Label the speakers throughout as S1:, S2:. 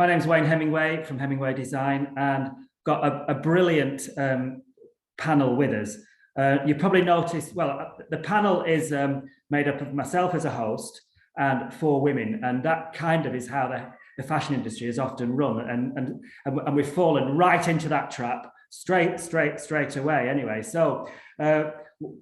S1: My name's Wayne Hemingway from Hemingway Design, and got a brilliant panel with us. You probably noticed, well, the panel is made up of myself as a host and 4 women, and that kind of is how the fashion industry is often run, and we've fallen right into that trap straight away anyway. So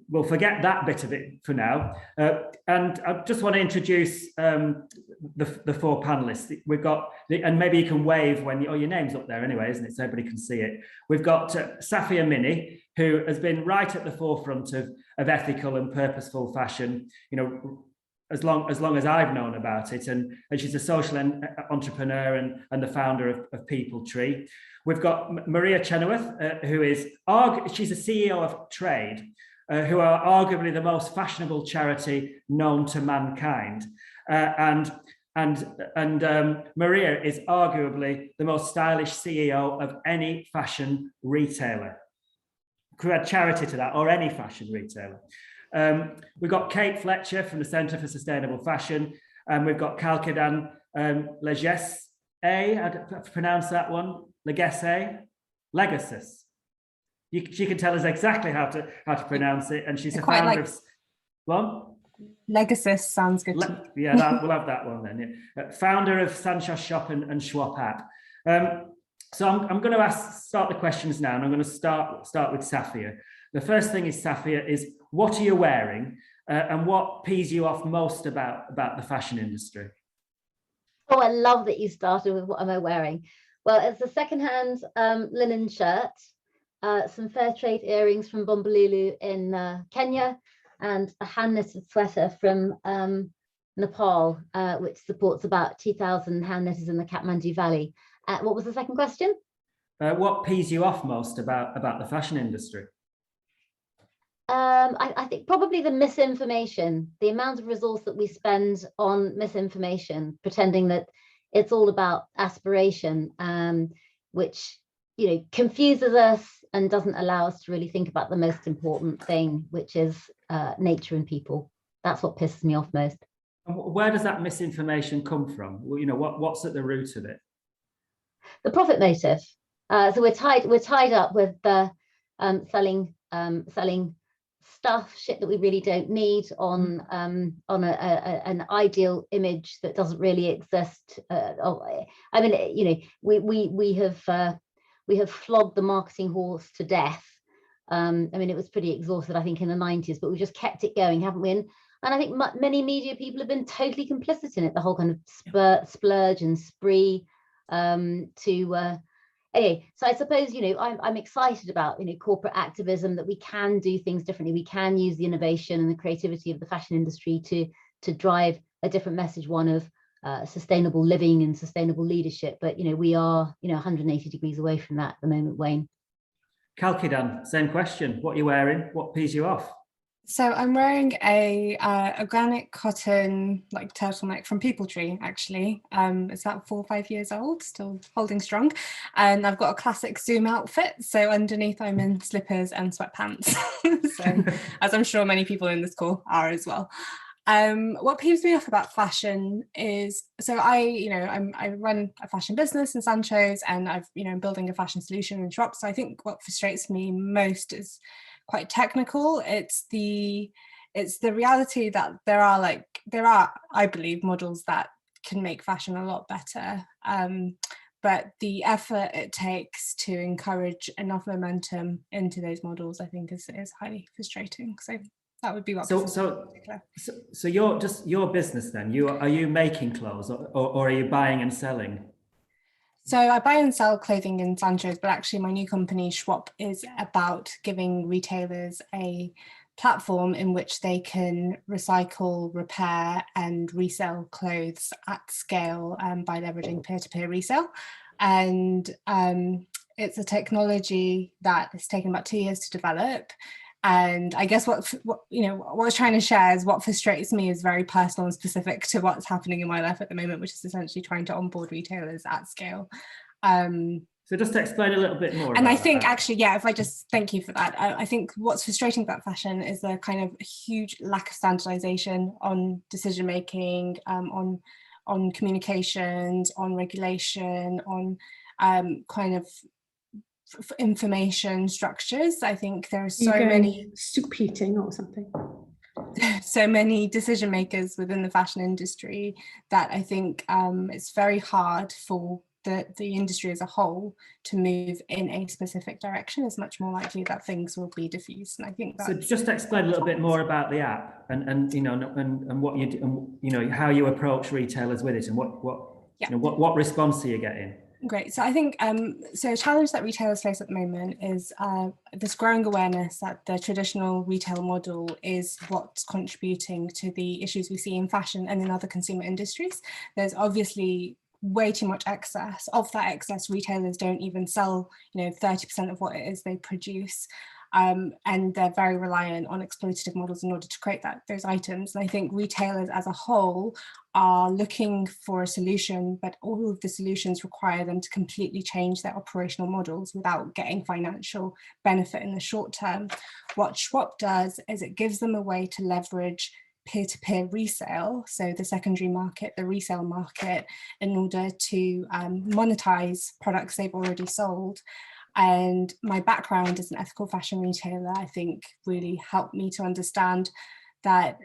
S1: we'll forget that bit of it for now, and I just want to introduce the 4 panelists. We've got, and maybe you can wave when your name's up there anyway, isn't it, so everybody can see it. We've got Safia Mini, who has been right at the forefront of ethical and purposeful fashion, you know, as long as I've known about it, and she's a social entrepreneur and the founder of People Tree. We've got Maria Chenoweth, who is she's a CEO of Trade, who are arguably the most fashionable charity known to mankind, and Maria is arguably the most stylish CEO of any fashion retailer. Could add charity to that, or any fashion retailer. We've got Kate Fletcher from the Centre for Sustainable Fashion, and we've got Kalkidan Legesse, I'd pronounce that one, Legacy. She can tell us exactly how to pronounce it, and she's a founder of one.
S2: Legacy sounds good.
S1: Yeah, we'll have that one then. Yeah. Founder of Sancho Shop and Schwab app. So I'm going to start the questions now, and I'm going to start with Safia. The first thing is, Safia, is what are you wearing, and what pees you off most about the fashion industry?
S3: Oh, I love that you started with what am I wearing. Well, it's a secondhand linen shirt, some fair trade earrings from Bombolulu in Kenya, and a hand-knitted sweater from Nepal, which supports about 2,000 hand knitters in the Kathmandu Valley. What was the second question?
S1: What pees you off most about the fashion industry?
S3: I think probably the misinformation, the amount of resource that we spend on misinformation, pretending that it's all about aspiration, which, you know, confuses us and doesn't allow us to really think about the most important thing, which is nature and people. That's what pisses me off most.
S1: And where does that misinformation come from? You know, what's at the root of it?
S3: The profit motive. So we're tied up with selling shit that we really don't need on an ideal image that doesn't really exist. I mean, you know, we have flogged the marketing horse to death. I mean, it was pretty exhausted, I think, in the 90s, but we just kept it going, haven't we? And I think many media people have been totally complicit in it, the whole kind of splurge and spree anyway, so I suppose, you know, I'm excited about, you know, corporate activism, that we can do things differently. We can use the innovation and the creativity of the fashion industry to drive a different message, one of sustainable living and sustainable leadership. But, you know, we are, you know, 180 degrees away from that at the moment, Wayne.
S1: Kalkidan, same question. What are you wearing? What pees you off?
S2: So I'm wearing a organic cotton like turtleneck from People Tree, actually. It's about 4 or 5 years old, still holding strong. And I've got a classic Zoom outfit. So underneath I'm in slippers and sweatpants. So, as I'm sure many people in this call are as well. What peeves me off about fashion is, so I run a fashion business in Sancho's, and I'm building a fashion solution in Schwab. So I think what frustrates me most is quite technical. It's the reality that there are, I believe, models that can make fashion a lot better. But the effort it takes to encourage enough momentum into those models, I think, is highly frustrating. So that would be what. So
S1: your business then. Are you making clothes, or are you buying and selling?
S2: So I buy and sell clothing in Sancho's, but actually my new company, Schwab, is about giving retailers a platform in which they can recycle, repair and resell clothes at scale by leveraging peer-to-peer resale. And it's a technology that has taken about 2 years to develop. And I guess what I was trying to share is what frustrates me is very personal and specific to what's happening in my life at the moment, which is essentially trying to onboard retailers at scale.
S1: So just to explain a little bit more.
S2: And I think actually, yeah, if I just thank you for that. I think what's frustrating about fashion is the kind of huge lack of standardization on decision making, on on communications, on regulation, on kind of information structures. I think there are so many
S4: soup heating or something.
S2: So many decision makers within the fashion industry that I think it's very hard for the industry as a whole to move in a specific direction. It's much more likely that things will be diffused, and I think that's...
S1: So just explain a little bit more about the app and you know and what you do, and you know how you approach retailers with it, and what response are you getting?
S2: Great. So I think so a challenge that retailers face at the moment is this growing awareness that the traditional retail model is what's contributing to the issues we see in fashion and in other consumer industries. There's obviously way too much excess. Of that excess, retailers don't even sell, 30% of what it is they produce. And they're very reliant on exploitative models in order to create those items. And I think retailers as a whole are looking for a solution, but all of the solutions require them to completely change their operational models without getting financial benefit in the short term. What Schwab does is it gives them a way to leverage peer-to-peer resale, so the secondary market, the resale market, in order to monetize products they've already sold. And my background as an ethical fashion retailer, I think, really helped me to understand that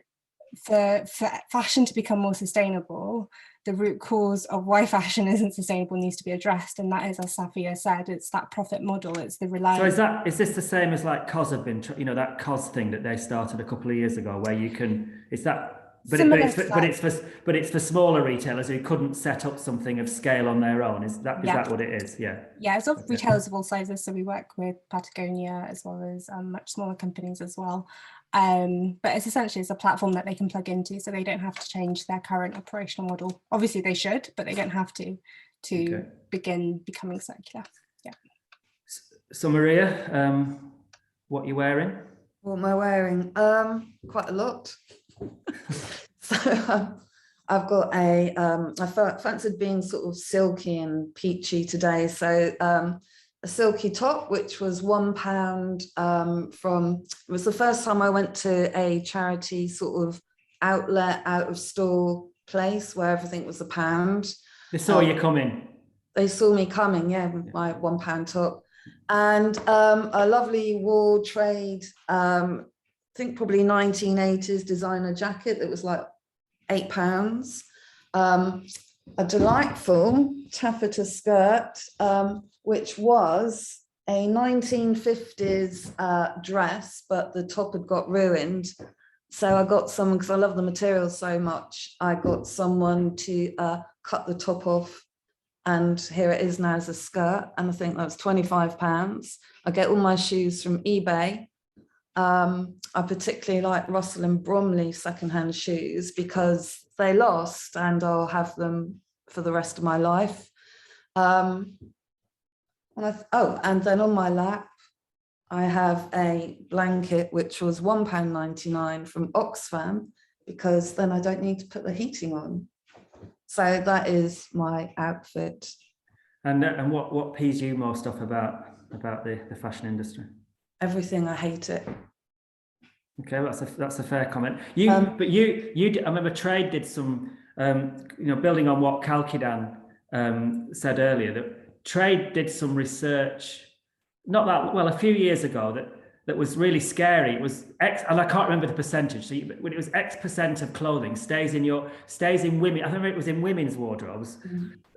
S2: for fashion to become more sustainable, the root cause of why fashion isn't sustainable needs to be addressed. And that is, as Safia said, it's that profit model, it's the reliance.
S1: So is this the same as like COS have been, that COS thing that they started a couple of years ago, where you can, is that, but it's for smaller retailers who couldn't set up something of scale on their own. Is that what it is? Yeah.
S2: Yeah, it's of retailers of all sizes. So we work with Patagonia as well as much smaller companies as well. But it's essentially a platform that they can plug into, so they don't have to change their current operational model. Obviously they should, but they don't have to begin becoming circular. Yeah.
S1: So Maria, what are you wearing?
S5: What am I wearing? Quite a lot. So I've got I fancied being sort of silky and peachy today. So a silky top, which was £1 it was the first time I went to a charity sort of outlet, out of store place where everything was £1.
S1: They saw you coming.
S5: They saw me coming, yeah, with my £1 top. And a lovely War Trade, I think probably 1980s designer jacket that was like £8. A delightful taffeta skirt, which was a 1950s dress, but the top had got ruined. So I got someone, because I love the material so much, I got someone to cut the top off, and here it is now as a skirt, and I think that was £25. I get all my shoes from eBay. I particularly like Russell and Bromley secondhand shoes because they last and I'll have them for the rest of my life. And then on my lap, I have a blanket which was £1.99 from Oxfam, because then I don't need to put the heating on. So that is my outfit. And
S1: what pees you most off about the fashion industry?
S5: Everything. I hate it.
S1: Okay, that's a fair comment. I remember Trade did some, building on what Kalkidan said earlier, that Trade did some research, a few years ago that was really scary. It was and I can't remember the percentage. So when it was X% of clothing stays in women. I remember it was in women's wardrobes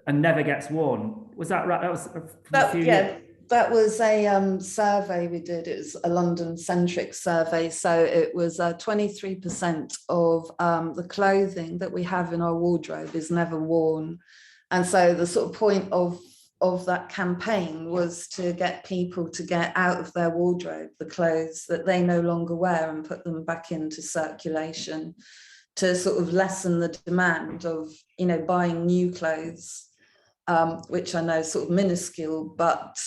S1: and never gets worn. Was that right? That was a few years.
S5: That was a survey we did. It was a London-centric survey. So it was 23% of the clothing that we have in our wardrobe is never worn. And so the sort of point of that campaign was to get people to get out of their wardrobe the clothes that they no longer wear and put them back into circulation, to sort of lessen the demand of, buying new clothes, which I know is sort of minuscule, but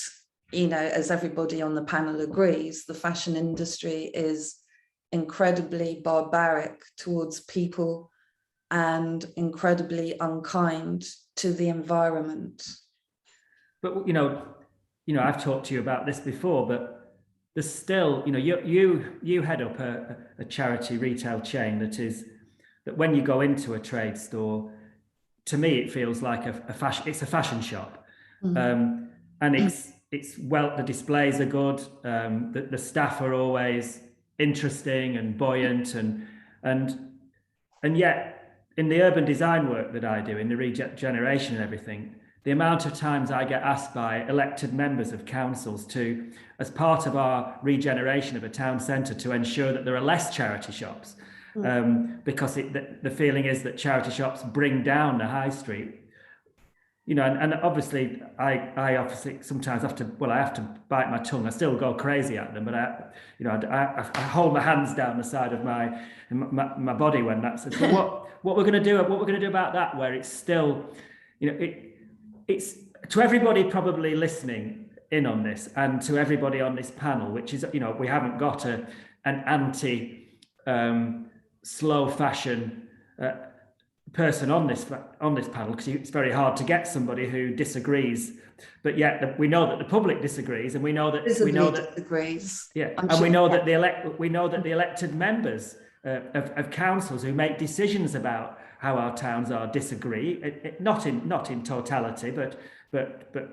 S5: as everybody on the panel agrees, the fashion industry is incredibly barbaric towards people and incredibly unkind to the environment.
S1: But I've talked to you about this before, but there's still, you head up a charity retail chain that when you go into a trade store, to me, it feels like a fashion. It's a fashion shop,
S5: Mm.
S1: and it's well, the displays are good. The staff are always interesting and buoyant, and yet in the urban design work that I do, in the regeneration and everything, the amount of times I get asked by elected members of councils to, as part of our regeneration of a town centre, to ensure that there are less charity shops, because the feeling is that charity shops bring down the high street. You know, and obviously I obviously sometimes have to bite my tongue. I still go crazy at them, but I hold my hands down the side of my body when that's. But what we're going to do about that, where it's still, you know, it's to everybody probably listening in on this, and to everybody on this panel, which is, you know, we haven't got an anti slow fashion person on this panel, because it's very hard to get somebody who disagrees, but yet we know that the public disagrees, and we know that
S5: disagrees.
S1: Yeah,
S5: I'm
S1: and
S5: sure.
S1: we know that the elected members of councils who make decisions about how our towns are disagree, not in totality, but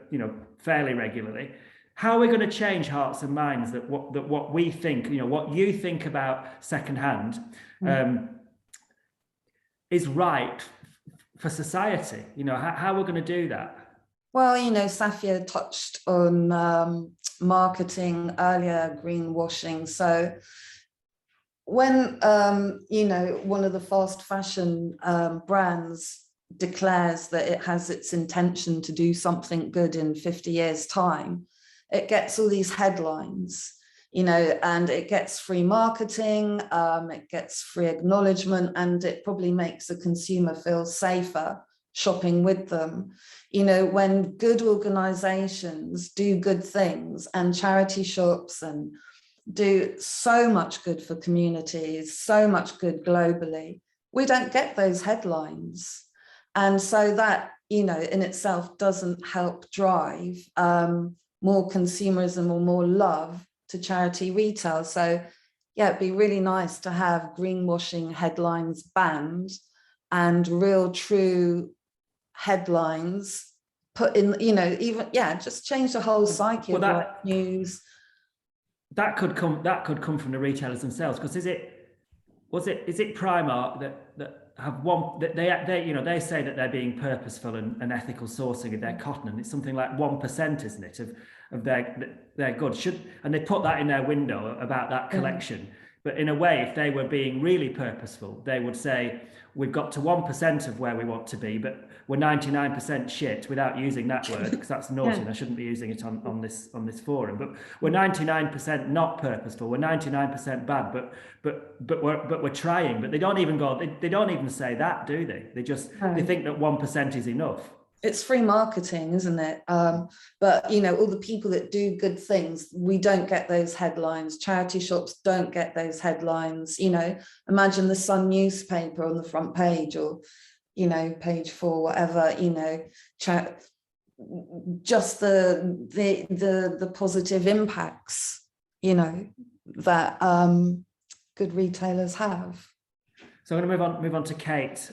S1: you know, fairly regularly. How are we going to change hearts and minds that what we think, you know, what you think about secondhand is right for society? You know, how we're going to do that?
S5: Well, you know, Safia touched on marketing earlier, greenwashing. So when, you know, one of the fast fashion brands declares that it has its intention to do something good in 50 years' time, it gets all these headlines, you know, and it gets free marketing, it gets free acknowledgement, and it probably makes the consumer feel safer shopping with them. You know, when good organizations do good things, and charity shops and do so much good for communities, so much good globally, we don't get those headlines. And so that, you know, in itself doesn't help drive more consumerism or more love to charity retail. So yeah, it'd be really nice to have greenwashing headlines banned and real true headlines put in, you know, even, yeah, just change the whole psyche of our news.
S1: That could come from the retailers themselves, because is it Primark that have one, that they you know, they say that they're being purposeful and ethical sourcing of their cotton, and it's something like 1%, isn't it, of their goods, and they put that in their window about that collection. But in a way, if they were being really purposeful, they would say, we've got to 1% of where we want to be, but we're 99% shit, without using that word, because that's naughty, and I shouldn't be using it on this forum. But we're 99% not purposeful, we're 99% bad, but we're trying. But they don't even say that, do they? They just they think that 1% is enough.
S5: It's free marketing, isn't it? But, you know, all the people that do good things, we don't get those headlines. Charity shops don't get those headlines. You know, imagine the Sun newspaper on the front page, or, you know, page 4, whatever, you know, just the positive impacts, you know, that good retailers have.
S1: So I'm going to move on to Kate.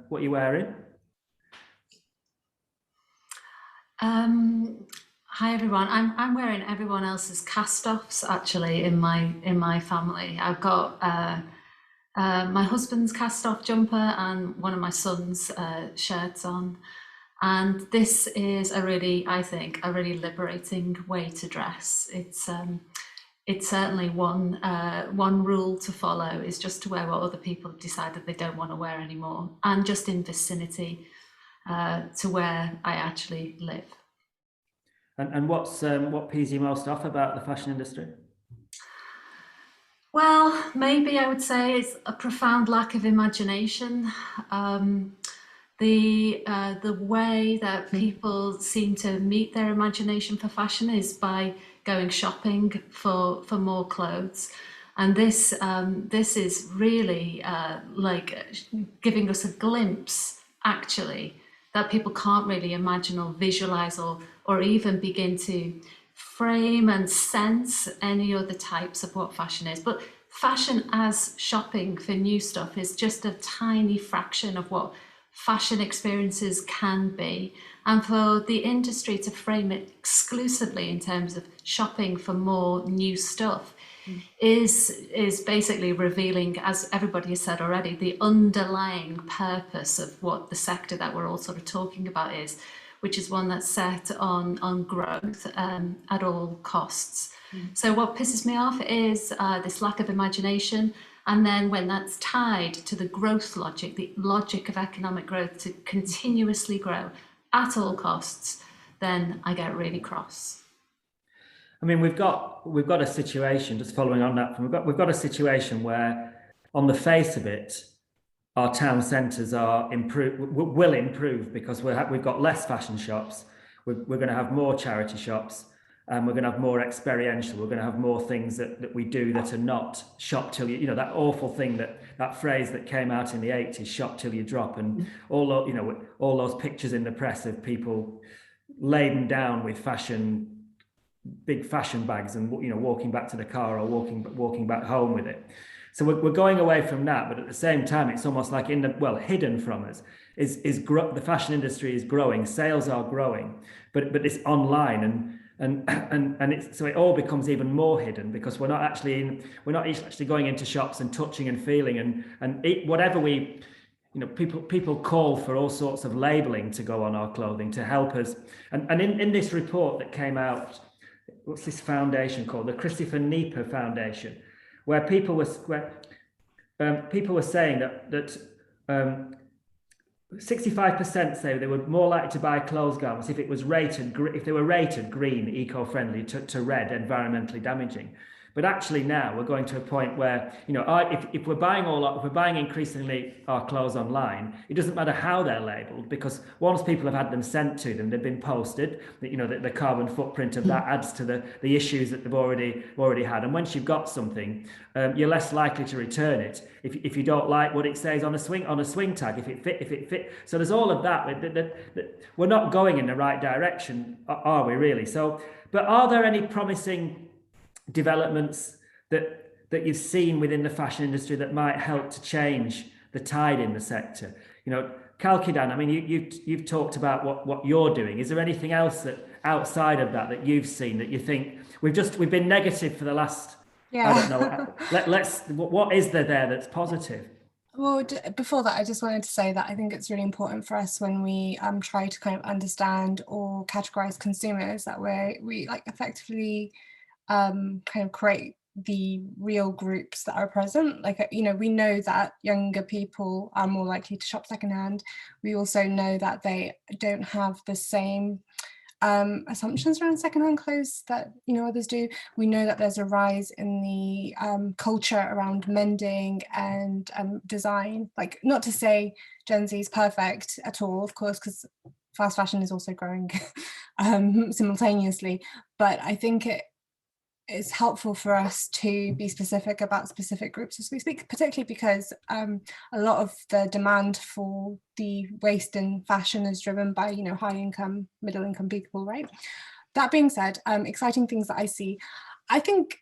S1: What are you wearing?
S6: Hi everyone. I'm wearing everyone else's cast-offs actually in my family. I've got my husband's cast-off jumper and one of my son's shirts on, and this is I think a really liberating way to dress. It's certainly one rule to follow is just to wear what other people have decided they don't want to wear anymore, and just in vicinity to where I actually live.
S1: And what pees you most off about the fashion industry?
S6: Well, maybe I would say it's a profound lack of imagination. The way that people seem to meet their imagination for fashion is by going shopping for more clothes. And this is really like giving us a glimpse, actually, that people can't really imagine or visualize or even begin to frame and sense any other types of what fashion is. But fashion as shopping for new stuff is just a tiny fraction of what fashion experiences can be, and for the industry to frame it exclusively in terms of shopping for more new stuff is basically revealing, as everybody has said already, the underlying purpose of what the sector that we're all sort of talking about is, which is one that's set on growth at all costs. So what pisses me off is this lack of imagination. And then when that's tied to the growth logic, the logic of economic growth to continuously grow at all costs, then I get really cross.
S1: I mean, we've got a situation, just following on that, we've got a situation where, on the face of it, our town centres will improve because we've got less fashion shops. We're going to have more charity shops. And we're going to have more experiential. We're going to have more things that we do that are not shop till you know, that awful thing, that phrase that came out in the 80s, shop till you drop, and all those pictures in the press of people laden down with big fashion bags, and walking back to the car or walking back home with it. So we're going away from that, but at the same time, it's almost like hidden from us is the fashion industry is growing, sales are growing, but it's online and it's, so it all becomes even more hidden because we're not actually going into shops and touching and feeling and whatever we, people call for all sorts of labeling to go on our clothing to help us. And in this report that came out, what's this foundation called? The Christopher Nieper Foundation, where people were saying that 65% say they were more likely to buy clothes garments if they were rated green, eco-friendly, to red, environmentally damaging. But actually now we're going to a point where, if we're buying increasingly our clothes online, it doesn't matter how they're labelled, because once people have had them sent to them, they've been posted, the carbon footprint of that adds to the issues that they've already had. And once you've got something, you're less likely to return it if you don't like what it says on a swing tag, if it fit. So there's all of that. We're not going in the right direction, are we really? So, but are there any promising developments that you've seen within the fashion industry that might help to change the tide in the sector? Kalkidan, I mean, you've talked about what you're doing. Is there anything else that outside of that you've seen that you think we've been negative for the last, I don't know, what is there that's positive?
S2: Well, before that, I just wanted to say that I think it's really important for us when we try to kind of understand or categorize consumers that we like effectively kind of create the real groups that are present. Like, we know that younger people are more likely to shop secondhand. We also know that they don't have the same assumptions around secondhand clothes that others do. We know that there's a rise in the culture around mending and design. Like, not to say Gen Z is perfect at all, of course, because fast fashion is also growing simultaneously. But I think it's helpful for us to be specific about specific groups as we speak, particularly because a lot of the demand for the waste in fashion is driven by, high income, middle income people, right? That being said, exciting things that I see, I think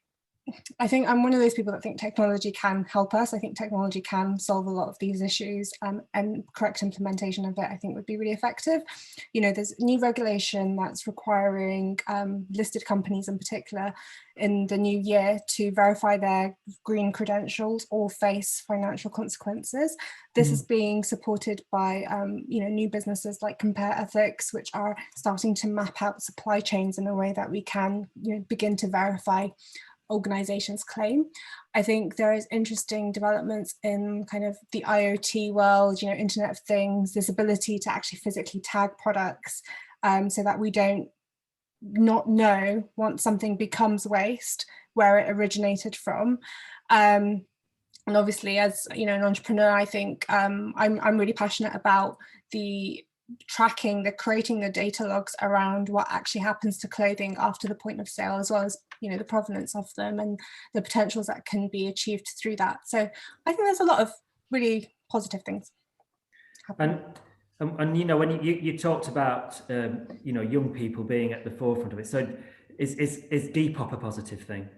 S2: I'm one of those people that think technology can help us. I think technology can solve a lot of these issues, and correct implementation of it, I think, would be really effective. There's new regulation that's requiring listed companies in particular in the new year to verify their green credentials or face financial consequences. This is being supported by new businesses like Compare Ethics, which are starting to map out supply chains in a way that we can begin to verify organizations claim. I think there is interesting developments in kind of the IoT world, Internet of Things, this ability to actually physically tag products so that we don't not know once something becomes waste where it originated from. And obviously, as an entrepreneur, I think I'm really passionate about creating the data logs around what actually happens to clothing after the point of sale, as well as the provenance of them and the potentials that can be achieved through that. So I think there's a lot of really positive things happening.
S1: And when you talked about young people being at the forefront of it, so is Depop a positive thing?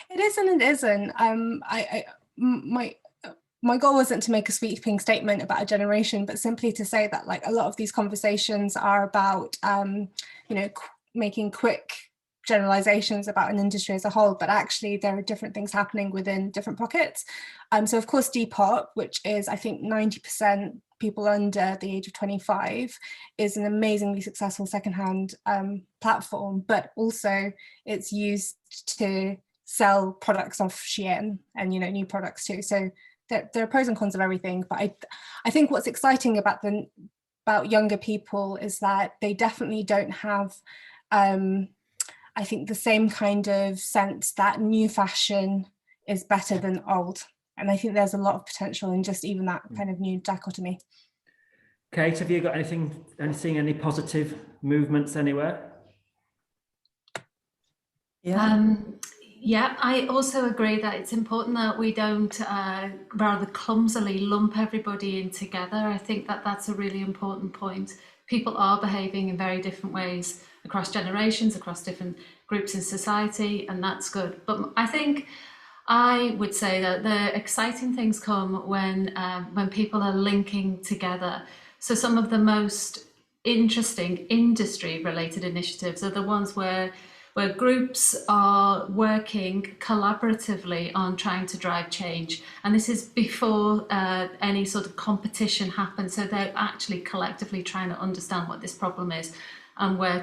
S2: It is and it isn't. my goal wasn't to make a sweeping statement about a generation, but simply to say that like a lot of these conversations are about, you know, making quick generalizations about an industry as a whole, but actually there are different things happening within different pockets. So of course Depop, which is I think 90% people under the age of 25, is an amazingly successful secondhand platform, but also it's used to sell products off Shein and, you know, new products too. So there are pros and cons of everything, but I think what's exciting about younger people is that they definitely don't have I think the same kind of sense that new fashion is better than old. And I think there's a lot of potential in just even that kind of new dichotomy.
S1: Kate, have you got seeing any positive movements anywhere?
S5: Yeah.
S6: Yeah, I also agree that it's important that we don't rather clumsily lump everybody in together. I think that that's a really important point. People are behaving in very different ways across generations, across different groups in society, and that's good. But I think I would say that the exciting things come when people are linking together. So some of the most interesting industry-related initiatives are the ones where groups are working collaboratively on trying to drive change. And this is before any sort of competition happens. So they're actually collectively trying to understand what this problem is and where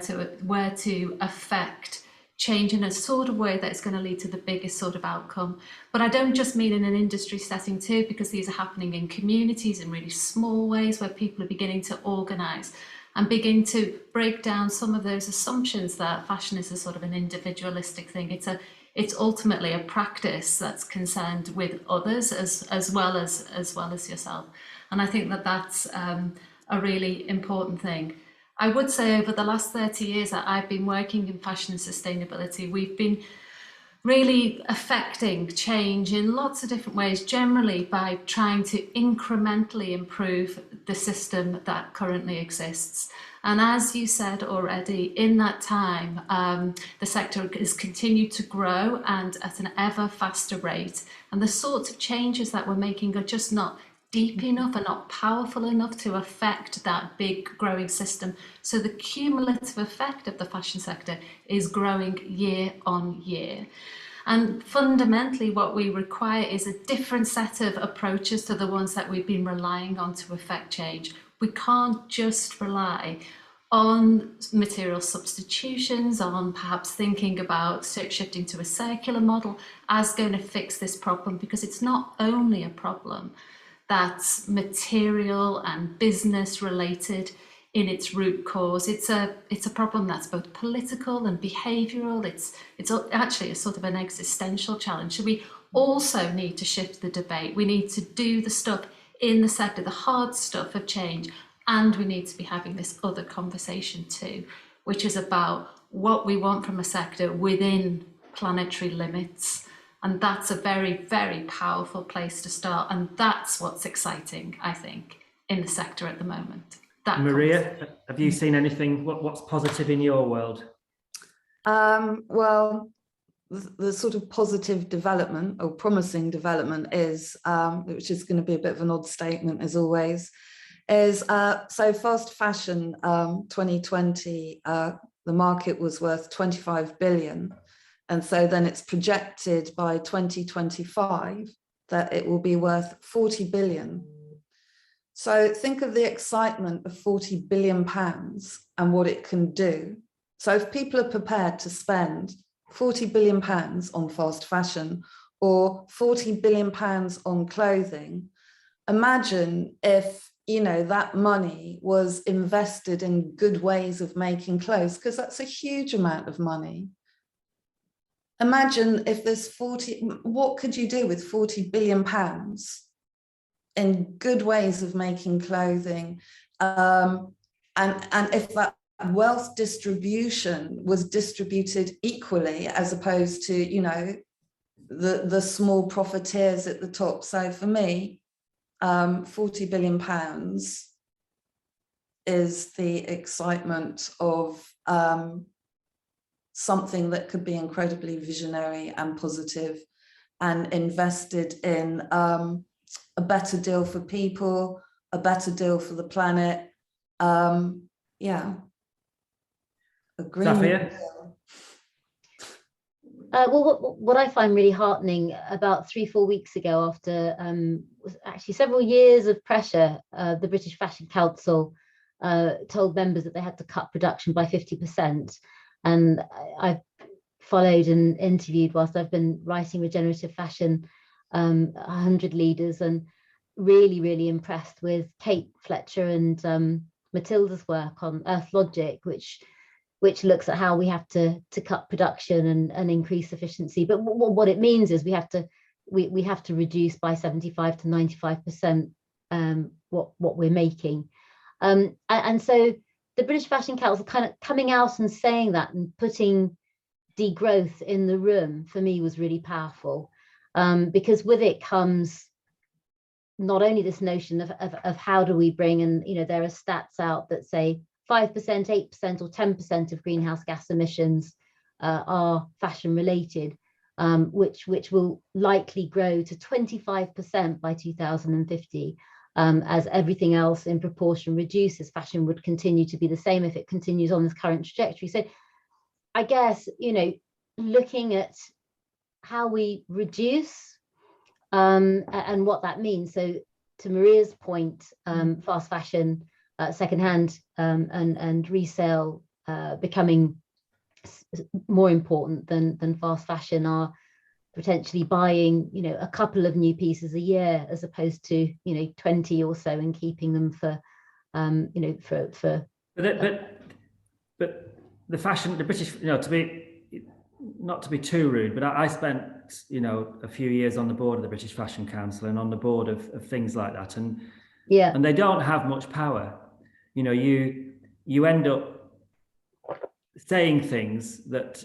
S6: to affect change in a sort of way that's going to lead to the biggest sort of outcome. But I don't just mean in an industry setting too, because these are happening in communities in really small ways where people are beginning to organise and begin to break down some of those assumptions that fashion is a sort of an individualistic thing. It's ultimately a practice that's concerned with others as well as yourself. And I think that that's a really important thing. I would say over the last 30 years that I've been working in fashion and sustainability, we've been really affecting change in lots of different ways, generally by trying to incrementally improve the system that currently exists. And as you said already, in that time, the sector has continued to grow and at an ever faster rate. And the sorts of changes that we're making are just not deep enough and not powerful enough to affect that big growing system. So the cumulative effect of the fashion sector is growing year on year. And fundamentally, what we require is a different set of approaches to the ones that we've been relying on to affect change. We can't just rely on material substitutions, on perhaps thinking about shifting to a circular model as going to fix this problem, because it's not only a problem that's material and business related in its root cause. It's a problem that's both political and behavioural. It's actually a sort of an existential challenge. So we also need to shift the debate. We need to do the stuff in the sector, the hard stuff of change, and we need to be having this other conversation too, which is about what we want from a sector within planetary limits. And that's a very, very powerful place to start. And that's what's exciting, I think, in the sector at the moment.
S1: Maria, have you seen anything? What's positive in your world?
S5: Well, the sort of positive development or promising development is, which is going to be a bit of an odd statement as always, is so fast fashion 2020, the market was worth 25 billion. And so then it's projected by 2025 that it will be worth 40 billion. So think of the excitement of 40 billion pounds and what it can do. So if people are prepared to spend 40 billion pounds on fast fashion or 40 billion pounds on clothing, imagine if, you know, that money was invested in good ways of making clothes, because that's a huge amount of money. Imagine if there's what could you do with 40 billion pounds in good ways of making clothing? And if that wealth distribution was distributed equally, as opposed to, you know, the small profiteers at the top. So for me, 40 billion pounds is the excitement of something that could be incredibly visionary and positive and invested in a better deal for people, a better deal for the planet. Yeah. A green
S1: Safia?
S5: deal.
S3: Well, what I find really heartening, about 3-4 weeks ago, after was actually several years of pressure, the British Fashion Council told members that they had to cut production by 50%. And I've followed and interviewed, whilst I've been writing regenerative fashion, 100 leaders, and really, really impressed with Kate Fletcher and Matilda's work on Earth Logic, which looks at how we have to cut production and increase efficiency. But what it means is we have to reduce by 75 to 95% what we're making. And so the British Fashion Council kind of coming out and saying that and putting degrowth in the room, for me, was really powerful, because with it comes not only this notion of how do we bring, and there are stats out that say 5%, 8%, or 10% of greenhouse gas emissions are fashion related, which will likely grow to 25% by 2050. As everything else in proportion reduces, fashion would continue to be the same if it continues on this current trajectory. So I guess, looking at how we reduce and what that means. So to Maria's point, fast fashion, secondhand and resale becoming more important than fast fashion, are potentially buying a couple of new pieces a year as opposed to 20 or so, and keeping them for
S1: but the fashion, the British, to be, not to be too rude, but I spent a few years on the board of the British Fashion Council and on the board of things like that, and they don't have much power. You end up saying things that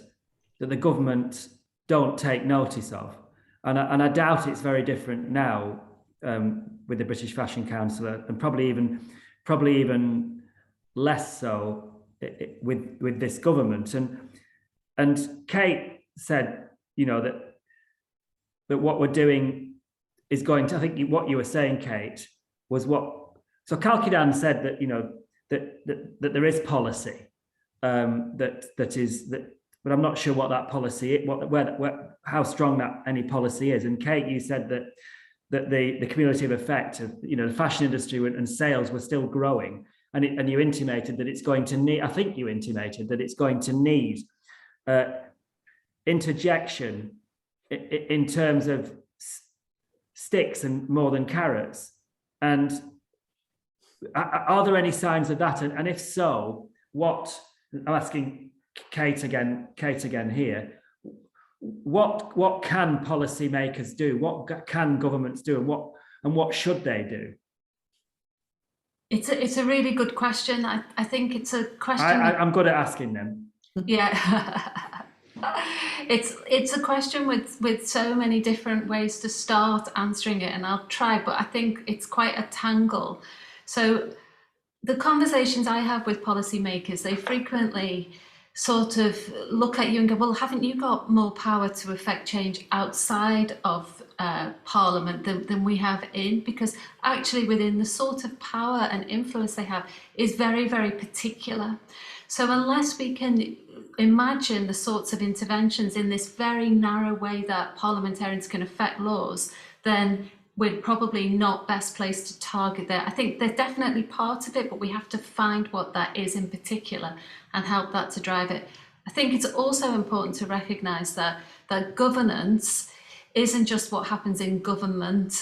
S1: the government don't take notice of, and I doubt it's very different now with the British Fashion Council, and probably even less so with this government. And Kate said, that what we're doing is going to, I think what you were saying, Kate, was so Kalkidan said that that there is policy that is that, but I'm not sure what that policy is, how strong that any policy is. And Kate, you said that the cumulative effect of the fashion industry and sales were still growing, and you intimated that it's going to need. I think you intimated that it's going to need interjection in terms of sticks and more than carrots. And are there any signs of that? And if so, what? I'm asking Kate again here. What can policymakers do? What can governments do? And what should they do?
S6: It's a really good question. I think it's a question.
S1: I'm good at asking them.
S6: Yeah. It's a question with so many different ways to start answering it, and I'll try, but I think it's quite a tangle. So the conversations I have with policymakers, they frequently sort of look at you and go, well, haven't you got more power to affect change outside of Parliament than we have in? Because actually within the sort of power and influence they have is very, very particular. So unless we can imagine the sorts of interventions in this very narrow way that parliamentarians can affect laws, then we're probably not best placed to target there. I think they're definitely part of it, but we have to find what that is in particular and help that to drive it. I think it's also important to recognise that governance isn't just what happens in government.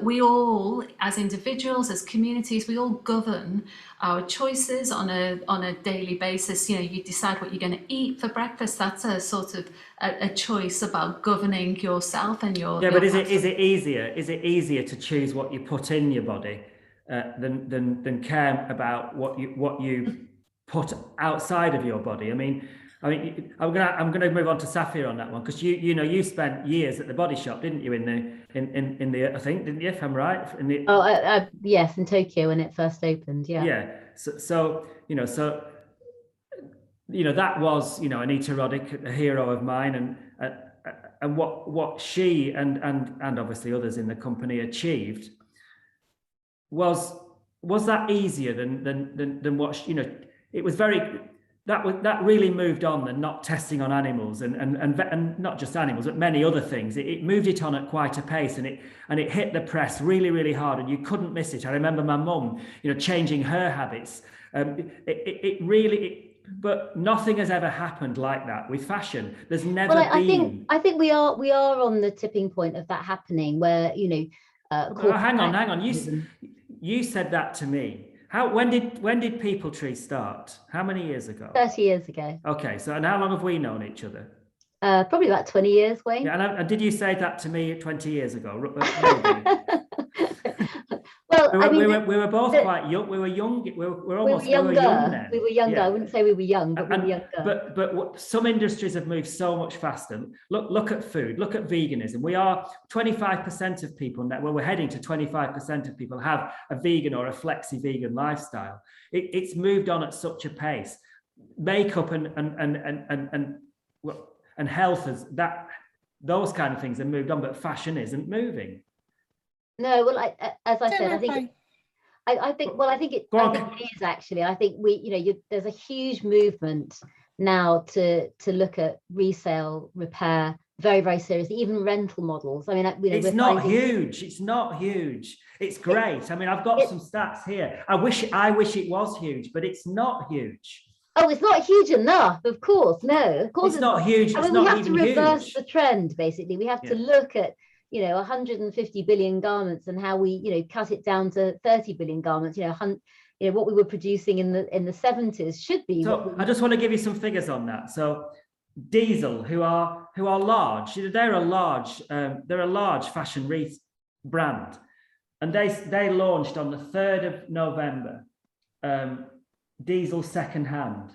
S6: We all, as individuals, as communities, we all govern our choices on a daily basis. You decide what you're going to eat for breakfast. That's a sort of a choice about governing yourself and your.
S1: Yeah, but is it easier to choose what you put in your body than care about what you put outside of your body? I mean, I'm gonna move on to Safia on that one, because you spent years at the Body Shop, didn't you? In the I think, didn't you? If I'm right.
S3: Yes, in Tokyo when it first opened. Yeah.
S1: Yeah. So that was Anita Roddick, a hero of mine, and what she and obviously others in the company achieved was that easier than what, you know, it was very, that really moved on than not testing on animals and not just animals, but many other things. It moved it on at quite a pace, and it hit the press really, really hard, and you couldn't miss it. I remember my mum, you know, changing her habits. But nothing has ever happened like that with fashion. There's never been.
S3: I think we are on the tipping point of that happening, where, you know.
S1: Hang on. You said that to me. When did People Tree start? How many years ago?
S3: 30 years ago.
S1: Okay, so and how long have we known each other?
S3: Probably about 20 years, Wayne.
S1: Yeah, and did you say that to me 20 years ago?
S3: Well,
S1: we were both quite young. We were young. We were
S3: younger.
S1: young then.
S3: We were younger.
S1: Yeah.
S3: I wouldn't say we were young, but we were younger.
S1: But some industries have moved so much faster. Look at food. Look at veganism. We are 25% of people now. Well, we're heading to 25% of people have a vegan or a flexi vegan lifestyle. It's moved on at such a pace. Makeup and health is that. Those kind of things have moved on, but fashion isn't moving.
S3: No, well, as I said, I think it is actually. I think there's a huge movement now to look at resale, repair very, very seriously, even rental models. I mean,
S1: it's not huge. It's not huge. It's great. I mean, I've got some stats here. I wish it was huge, but it's not huge.
S3: Oh, it's not huge enough. Of course, no. Of course,
S1: it's not huge.
S3: I mean, we have to reverse the trend. Basically, we have to look at 150 billion garments and how we cut it down to 30 billion garments. What we were producing in the 70s should be.
S1: So I just want to give you some figures on that. So Diesel, who are large, they're a large fashion brand, and they launched on the 3rd of November. Diesel secondhand,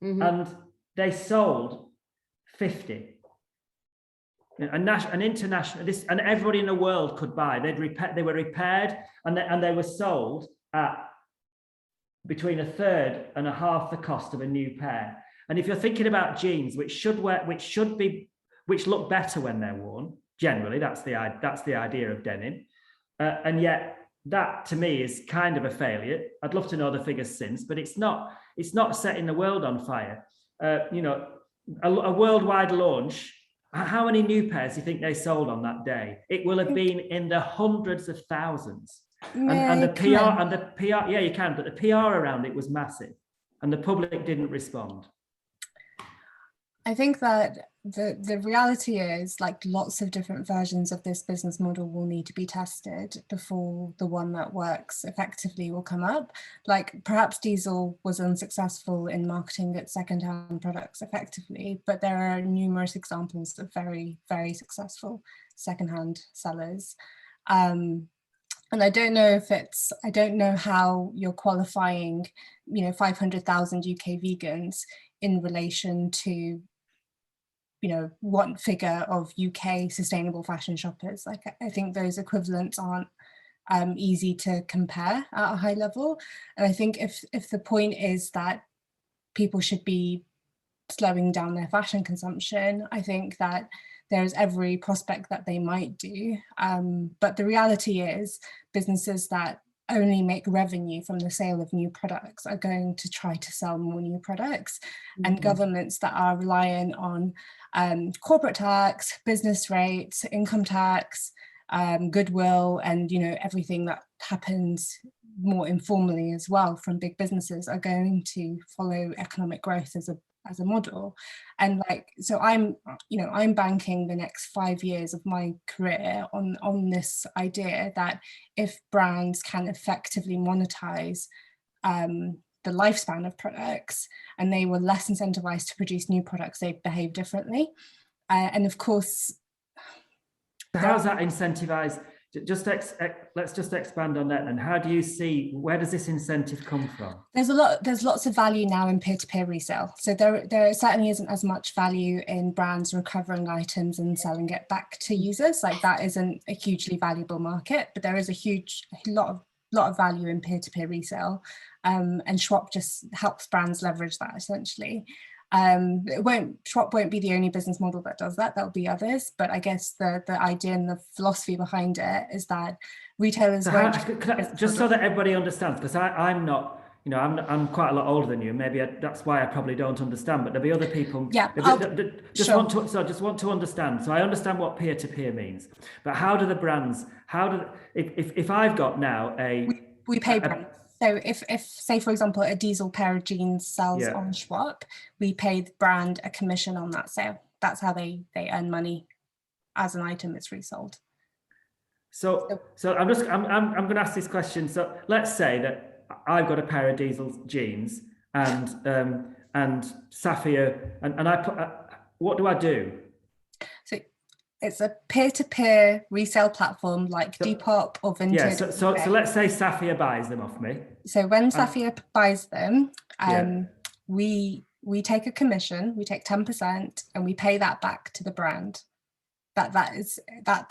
S1: and they sold 50. An international, and everybody in the world could buy. They were repaired, and they were sold at between a third and a half the cost of a new pair. And if you're thinking about jeans, which look better when they're worn, generally, that's the idea of denim, and yet. That to me is kind of a failure. I'd love to know the figures since, but it's not setting the world on fire. A worldwide launch. How many new pairs do you think they sold on that day? It will have been in the hundreds of thousands. And the PR, yeah, you can, but the PR around it was massive, and the public didn't respond.
S2: I think that the reality is, like, lots of different versions of this business model will need to be tested before the one that works effectively will come up. Like, perhaps Diesel was unsuccessful in marketing its secondhand products effectively, but there are numerous examples of very, very successful secondhand sellers. And I don't know how you're qualifying, 500,000 UK vegans in relation to one figure of UK sustainable fashion shoppers. Like, I think those equivalents aren't easy to compare at a high level. And I think if the point is that people should be slowing down their fashion consumption, I think that there's every prospect that they might do. But the reality is, businesses that only make revenue from the sale of new products are going to try to sell more new products, and governments that are reliant on corporate tax, business rates, income tax, goodwill, and everything that happens more informally as well from big businesses are going to follow economic growth as a model. And so I'm banking the next 5 years of my career on this idea that if brands can effectively monetize the lifespan of products, and they were less incentivized to produce new products, they'd behave differently. And of course,
S1: how's that incentivized? Let's just expand on that. And how do you see, where does this incentive come from? There's
S2: lots of value now in peer-to-peer resale. So there certainly isn't as much value in brands recovering items and selling it back to users. Like, that isn't a hugely valuable market, but there is a lot of value in peer-to-peer resale. And Schwab just helps brands leverage that, essentially. Schwab won't be the only business model that does that. There'll be others, but I guess the idea and the philosophy behind it is that retailers
S1: So just so that everybody understands, because I'm not, you know, I'm quite a lot older than you. Maybe that's why I probably don't understand. But there'll be other people.
S2: Yeah,
S1: just want to understand. So I understand what peer-to-peer means, but how do the brands? If I've got now
S2: we pay brands. So if say for example a diesel pair of jeans sells on Schwab, we pay the brand a commission on that sale. That's how they earn money as an item that's resold.
S1: So I'm going to ask this question. So let's say that I've got a pair of diesel jeans and Safia and I put what do I do?
S2: So it's a peer-to-peer resale platform like Depop or Vinted.
S1: Yeah, so let's say Safia buys them off me.
S2: So when Safia buys them, we take a commission, we take 10% and we pay that back to the brand. That's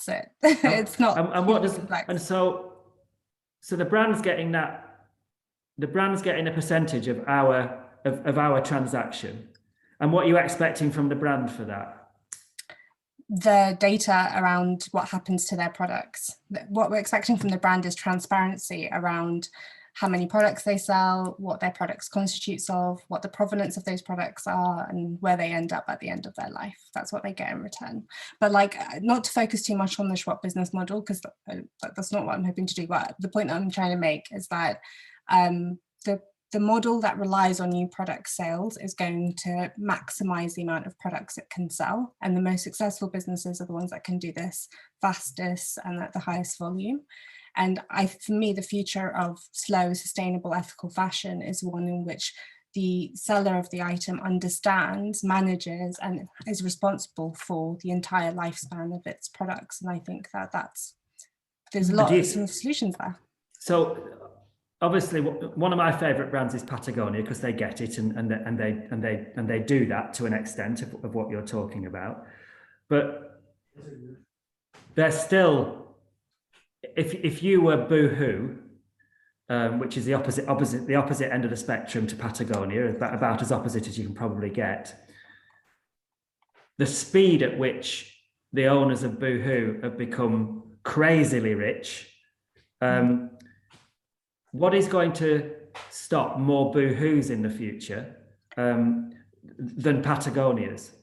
S2: it. It's not.
S1: And what does and so the brand's getting that. The brand's getting a percentage of our transaction. And what are you expecting from the brand for that?
S2: The data around what happens to their products. What we're expecting from the brand is transparency around how many products they sell, what their products constitutes of, what the provenance of those products are, and where they end up at the end of their life. That's what they get in return. But like, not to focus too much on the Schwab business model, because that's not what I'm hoping to do. But the point that I'm trying to make is that the model that relies on new product sales is going to maximize the amount of products it can sell. And the most successful businesses are the ones that can do this fastest and at the highest volume. And for me, the future of slow, sustainable, ethical fashion is one in which the seller of the item understands, manages, and is responsible for the entire lifespan of its products. And I think there's a lot of solutions there.
S1: So obviously, one of my favorite brands is Patagonia because they get it and they do that to an extent of what you're talking about. But they're still, if you were Boohoo, which is the opposite end of the spectrum to Patagonia, about as opposite as you can probably get, the speed at which the owners of Boohoo have become crazily rich. What is going to stop more Boohoos in the future than Patagonias?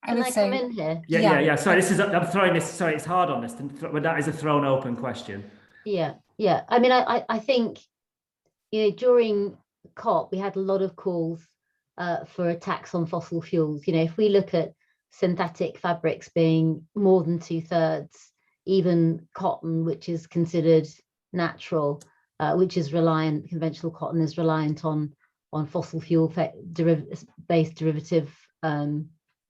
S3: Can I come in here?
S1: Yeah. Sorry, I'm throwing this. Sorry, it's hard on this, but that is a thrown open question.
S3: Yeah. I mean, I think, you know, during COP we had a lot of calls for a tax on fossil fuels. You know, if we look at synthetic fabrics being more than 2/3, even cotton, which is considered natural, which is reliant, conventional cotton is reliant on fossil fuel based derivative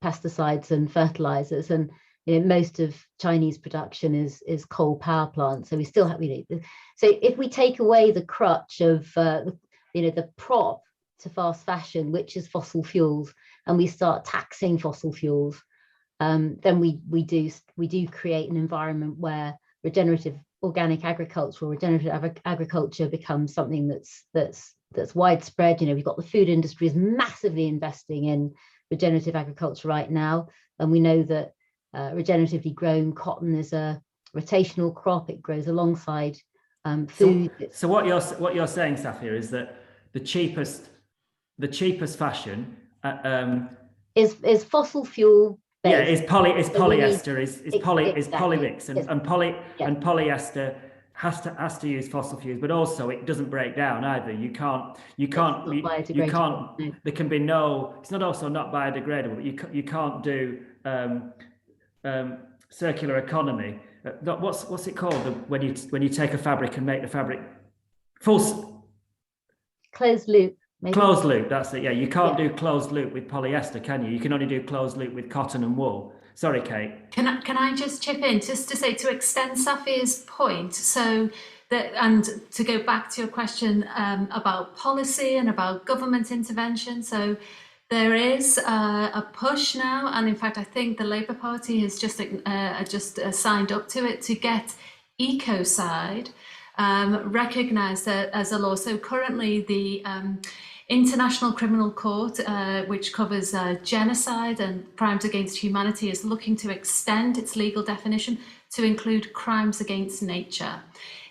S3: pesticides and fertilizers, and you know most of Chinese production is coal power plants. So we still have, you know, so if we take away the crutch of you know, the prop to fast fashion, which is fossil fuels, and we start taxing fossil fuels, then we do create an environment where regenerative organic agriculture or regenerative agriculture becomes something that's widespread. You know, we've got the food industry is massively investing in regenerative agriculture right now, and we know that regeneratively grown cotton is a rotational crop. It grows alongside food.
S1: So what you're saying, Safia, is that the cheapest fashion
S3: is fossil fuel based.
S1: Yeah, is polyester, is polymix, and polyester has to use fossil fuels, but also it doesn't break down either. You can't. There can be no. It's not biodegradable. But you can't do circular economy. What's it called when you take a fabric and make the fabric
S3: closed loop. Maybe.
S1: Closed loop, that's it. Yeah, you can't do closed loop with polyester, can you? You can only do closed loop with cotton and wool. Sorry, Kate.
S6: Can I just chip in just to say, to extend Safia's point, so that, and to go back to your question about policy and about government intervention. So there is a push now, and in fact, I think the Labour Party has just signed up to it, to get ecocide recognised as a law. So currently, the International Criminal Court, which covers genocide and crimes against humanity, is looking to extend its legal definition to include crimes against nature.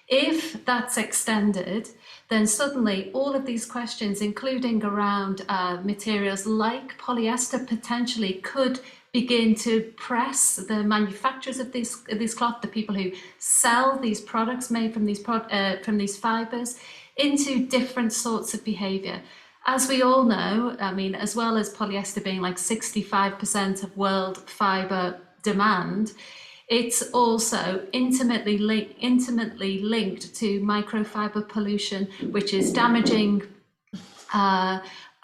S6: If that's extended, then suddenly all of these questions, including around materials like polyester, potentially could begin to press the manufacturers of this cloth, the people who sell these products made from these fibers, into different sorts of behaviour. As we all know, I mean, as well as polyester being like 65% of world fibre demand, it's also intimately linked to microfiber pollution, which is damaging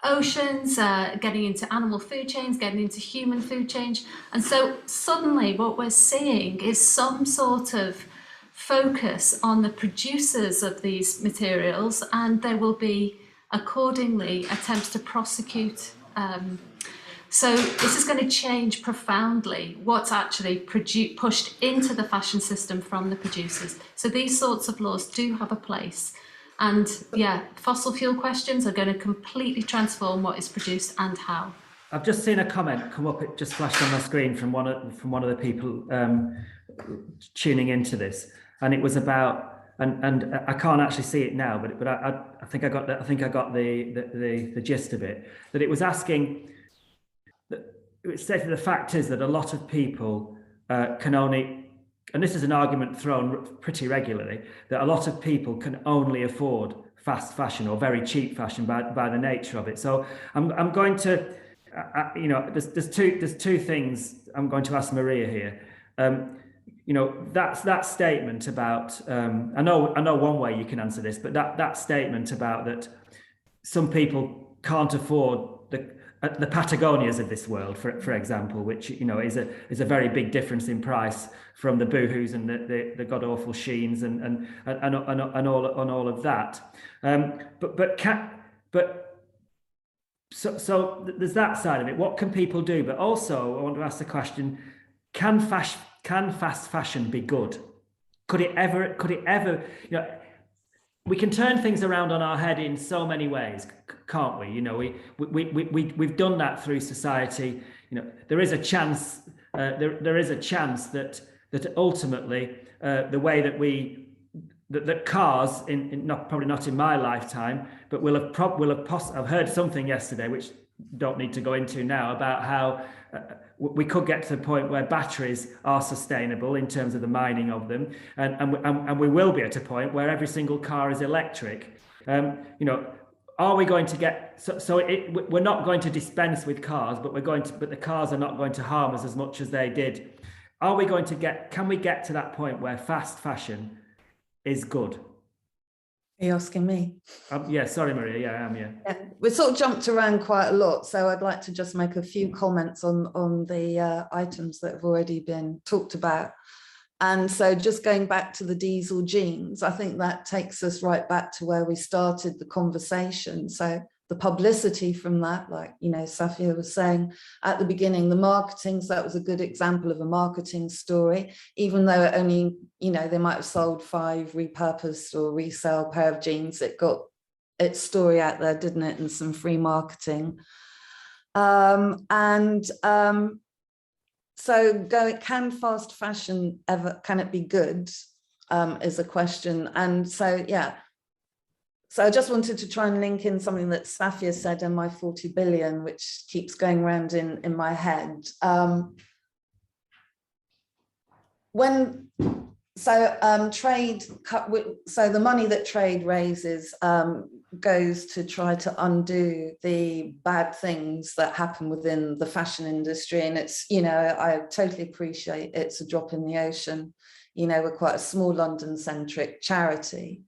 S6: oceans, getting into animal food chains, getting into human food chains. And so suddenly what we're seeing is some sort of focus on the producers of these materials, and there will be accordingly attempts to prosecute. So this is going to change profoundly what's actually pushed into the fashion system from the producers. So these sorts of laws do have a place. And yeah, fossil fuel questions are going to completely transform what is produced and how.
S1: I've just seen a comment come up. It just flashed on my screen from one of the people tuning into this, and it was about, and I can't actually see it now, but I think I got the gist of it. That it was asking. It stated the fact is that a lot of people can only, and this is an argument thrown pretty regularly, that a lot of people can only afford fast fashion or very cheap fashion by the nature of it. So I'm going to, you know, there's two things I'm going to ask Maria here. You know, that statement about, I know one way you can answer this, but that statement about that some people can't afford the Patagonias of this world, for example, which, you know, is a very big difference in price from the Boohoo's and the god awful Sheens and all of that. So there's that side of it. What can people do? But also, I want to ask the question: can fast fashion be good? Could it ever? You know, we can turn things around on our head in so many ways, can't we? You know, we've done that through society. You know, there is a chance. There is a chance that ultimately the way that cars, probably not in my lifetime, but I've heard something yesterday which don't need to go into now about how we could get to the point where batteries are sustainable in terms of the mining of them, and we will be at a point where every single car is electric. You know, are we going to get we're not going to dispense with cars, but the cars are not going to harm us as much as they did. Can we get to that point where fast fashion is good?
S5: Are you asking me?
S1: Yeah, sorry, Maria. Yeah, I am. Yeah.
S5: We sort of jumped around quite a lot, so I'd like to just make a few comments on the items that have already been talked about. And so just going back to the diesel jeans, I think that takes us right back to where we started the conversation. So the publicity from that, like, you know, Safia was saying at the beginning, the marketing, so that was a good example of a marketing story, even though it only, you know, they might have sold 5 repurposed or resale pair of jeans, it got its story out there, didn't it, and some free marketing. So can fast fashion can it be good, is a question. And so, yeah. So I just wanted to try and link in something that Safia said in my 40 billion, which keeps going around in my head. So the money that trade raises goes to try to undo the bad things that happen within the fashion industry. And it's, you know, I totally appreciate it's a drop in the ocean. You know, we're quite a small London-centric charity.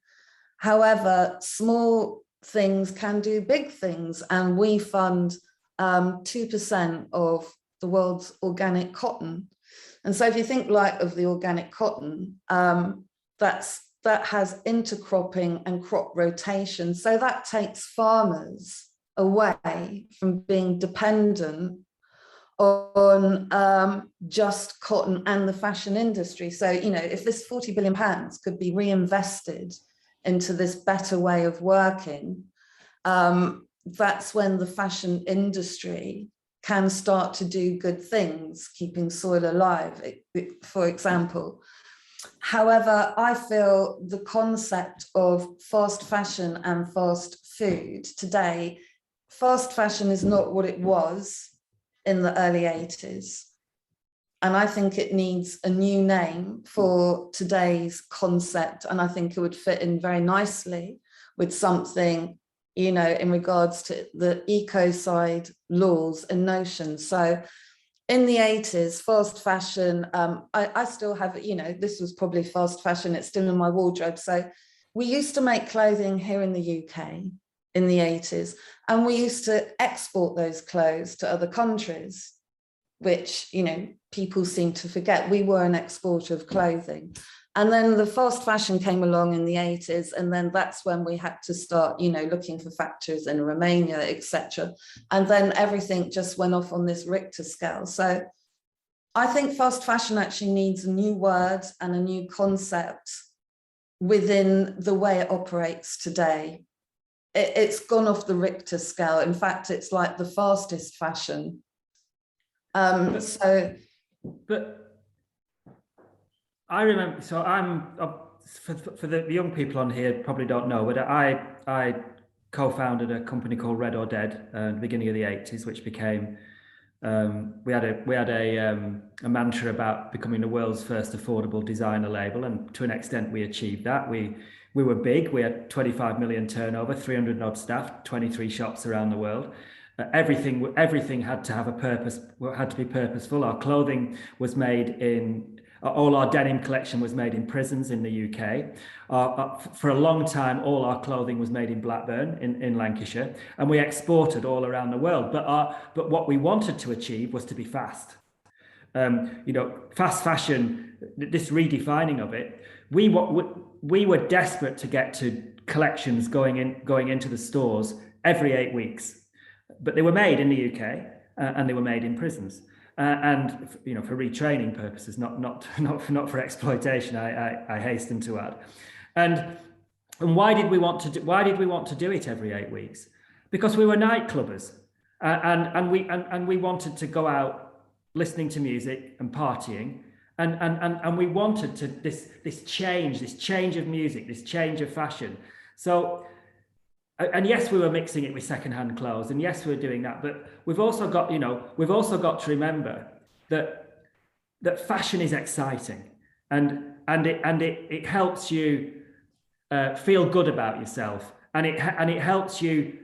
S5: However, small things can do big things, and we fund 2% of the world's organic cotton. And so if you think like of the organic cotton, that has intercropping and crop rotation. So that takes farmers away from being dependent on just cotton and the fashion industry. So, you know, if this £40 billion could be reinvested into this better way of working, that's when the fashion industry can start to do good things, keeping soil alive, for example. However, I feel the concept of fast fashion and fast food today, fast fashion is not what it was in the early 80s. And I think it needs a new name for today's concept. And I think it would fit in very nicely with something, you know, in regards to the ecocide laws and notions. So in the 80s, fast fashion, I still have, you know, this was probably fast fashion, it's still in my wardrobe. So we used to make clothing here in the UK in the 80s, and we used to export those clothes to other countries, which, you know, people seem to forget. We were an exporter of clothing. And then the fast fashion came along in the 80s, and then that's when we had to start, you know, looking for factories in Romania, etc. And then everything just went off on this Richter scale. So I think fast fashion actually needs a new word and a new concept within the way it operates today. It's gone off the Richter scale. In fact, it's like the fastest fashion.
S1: But I remember, so I'm, for the young people on here probably don't know, but I co-founded a company called Red or Dead at the beginning of the 80s, which became, we had a mantra about becoming the world's first affordable designer label, and to an extent we achieved that. We were big. We had 25 million turnover, 300 odd staff, 23 shops around the world. Everything had to have a purpose, had to be purposeful. Our clothing was made in, all our denim collection was made in prisons in the UK. For a long time, all our clothing was made in Blackburn in Lancashire, and we exported all around the world. But what we wanted to achieve was to be fast. You know, fast fashion, this redefining of it, we were desperate to get to collections going into the stores every 8 weeks. But they were made in the UK and they were made in prisons, and you know, for retraining purposes, not for exploitation. I hasten to add, and why did we want to do it every 8 weeks? Because we were nightclubbers, and we wanted to go out listening to music and partying, and we wanted to this change of music, this change of fashion. So. And yes, we were mixing it with secondhand clothes, and yes, we were doing that. But we've also got to remember that fashion is exciting, and it helps you feel good about yourself, and it helps you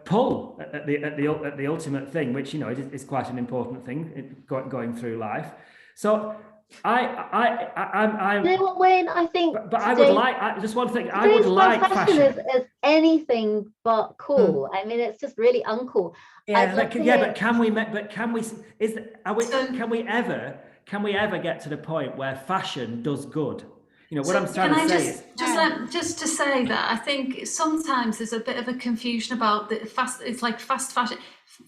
S1: pull at the ultimate thing, which, you know, is quite an important thing going through life. So. I'm
S3: you know what, Wayne? I think,
S1: but I would like. Just one thing. I would like fashion.
S3: Is anything but cool. I mean, it's just really uncool.
S1: Yeah, but can we? Can we ever get to the point where fashion does good? You know what I'm trying to say is.
S6: Just to say that I think sometimes there's a bit of a confusion about the fast. It's like fast fashion.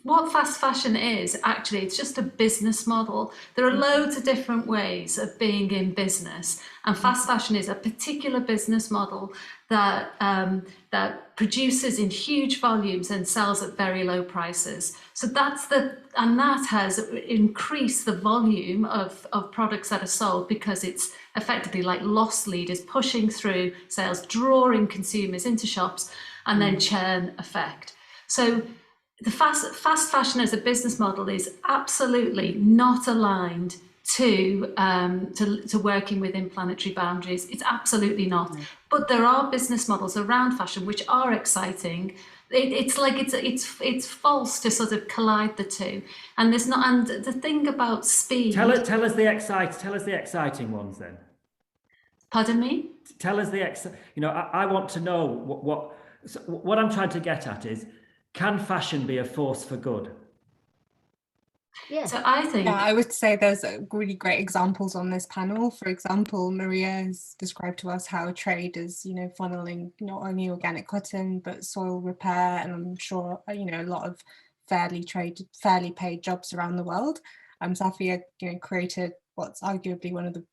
S6: What fast fashion is actually, it's just a business model. There are loads of different ways of being in business, and fast fashion is a particular business model that that produces in huge volumes and sells at very low prices. So that has increased the volume of products that are sold, because it's effectively like loss leaders pushing through sales, drawing consumers into shops, and then churn effect. So the fast fashion as a business model is absolutely not aligned to working within planetary boundaries. It's absolutely not. But there are business models around fashion which are exciting. It's false to sort of collide the two. And there's not. And the thing about speed.
S1: Tell us the exciting ones then.
S6: Pardon me?
S1: Tell us I want to know what I'm trying to get at is, can fashion be a force for good?
S3: Yeah.
S6: So I think.
S2: Yeah, I would say there's really great examples on this panel. For example, Maria has described to us how trade is, you know, funneling not only organic cotton but soil repair, and I'm sure, you know, a lot of fairly paid jobs around the world. Safia, you know, created what's arguably one of the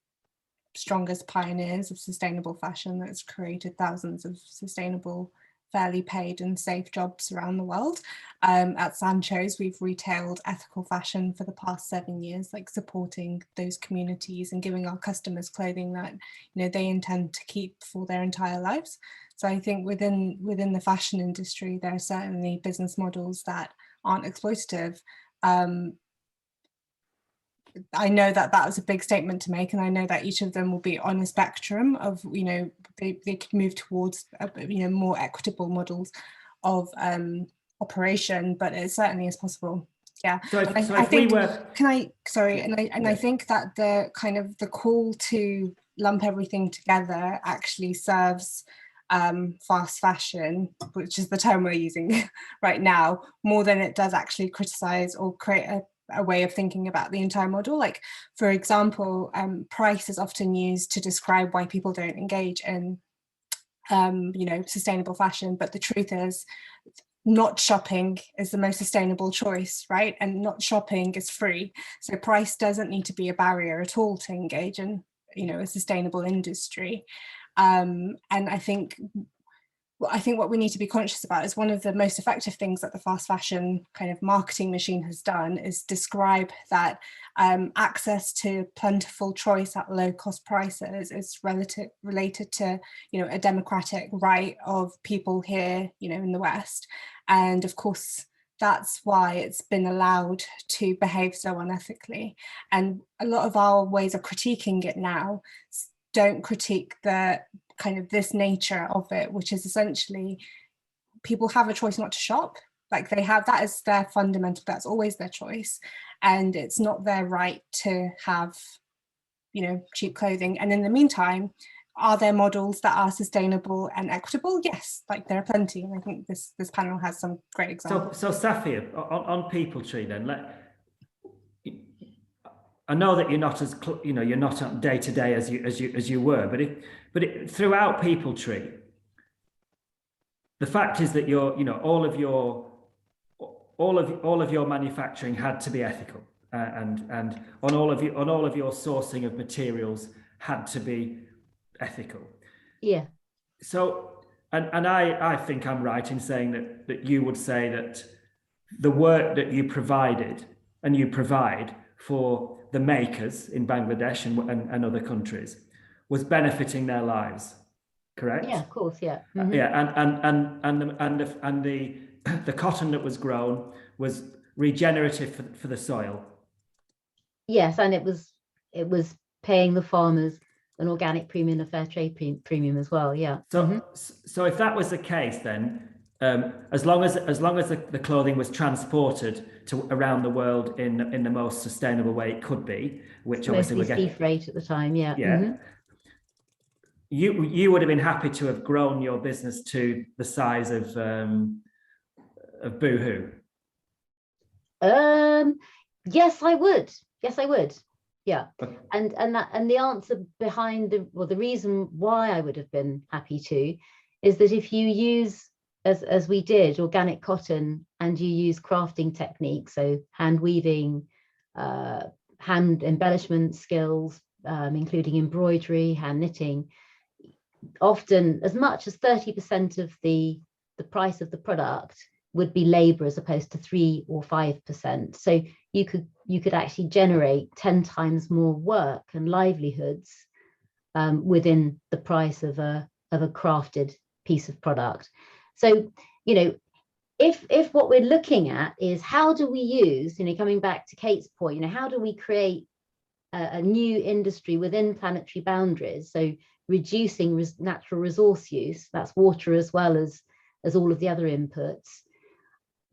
S2: strongest pioneers of sustainable fashion that's created thousands of sustainable fairly paid and safe jobs around the world. At Sancho's, we've retailed ethical fashion for the past 7 years, like supporting those communities and giving our customers clothing that, you know, they intend to keep for their entire lives. So I think within the fashion industry, there are certainly business models that aren't exploitative. I know that that was a big statement to make, and I know that each of them will be on a spectrum of, you know, they could move towards, you know, more equitable models of operation, but it certainly is possible. Yeah.
S1: So if,
S2: I think,
S1: we were,
S2: I think that the kind of the call to lump everything together actually serves fast fashion, which is the term we're using right now, more than it does actually criticize or create a way of thinking about the entire model. Like, for example, price is often used to describe why people don't engage in you know, sustainable fashion, but the truth is not shopping is the most sustainable choice, right? And not shopping is free. So price doesn't need to be a barrier at all to engage in, you know, a sustainable industry. And I think what we need to be conscious about is one of the most effective things that the fast fashion kind of marketing machine has done is describe that access to plentiful choice at low cost prices is related to, you know, a democratic right of people here, you know, in the West. And of course, that's why it's been allowed to behave so unethically. And a lot of our ways of critiquing it now don't critique the kind of this nature of it, which is essentially people have a choice not to shop. Like they have, that is their fundamental, that's always their choice. And it's not their right to have, you know, cheap clothing. And in the meantime, are there models that are sustainable and equitable? Yes, like there are plenty. And I think this panel has some great examples.
S1: so Safia, on People Tree then, I know that you're not as, you know, you're not day to day as you were, but throughout People Tree, the fact is that you're, you know, all of your manufacturing had to be ethical, and on all of your sourcing of materials had to be ethical.
S3: Yeah.
S1: So, and I think I'm right in saying that you would say that the work that you provided and you provide for the makers in Bangladesh and other countries was benefiting their lives, correct?
S3: Yeah, of course, yeah.
S1: Mm-hmm. Yeah, and the cotton that was grown was regenerative for the soil.
S3: Yes, and it was paying the farmers an organic premium, a fair trade premium as well. Yeah.
S1: So so if that was the case, then as long as the clothing was transported to around the world in the most sustainable way it could be, which obviously
S3: mostly sea freight at the time, yeah.
S1: Yeah. You would have been happy to have grown your business to the size of Boohoo.
S3: Yes, I would. Yes, I would. Yeah. Okay. And the answer behind the reason why I would have been happy to is that if you use, as we did, organic cotton, and you use crafting techniques, so hand weaving, hand embellishment skills, including embroidery, hand knitting, often as much as 30% of the price of the product would be labor as opposed to 3 or 5%. So you could actually generate 10 times more work and livelihoods within the price of a crafted piece of product. So, you know, if what we're looking at is how do we use, you know, coming back to Kate's point, you know, how do we create a new industry within planetary boundaries? So reducing natural resource use, that's water as well as all of the other inputs.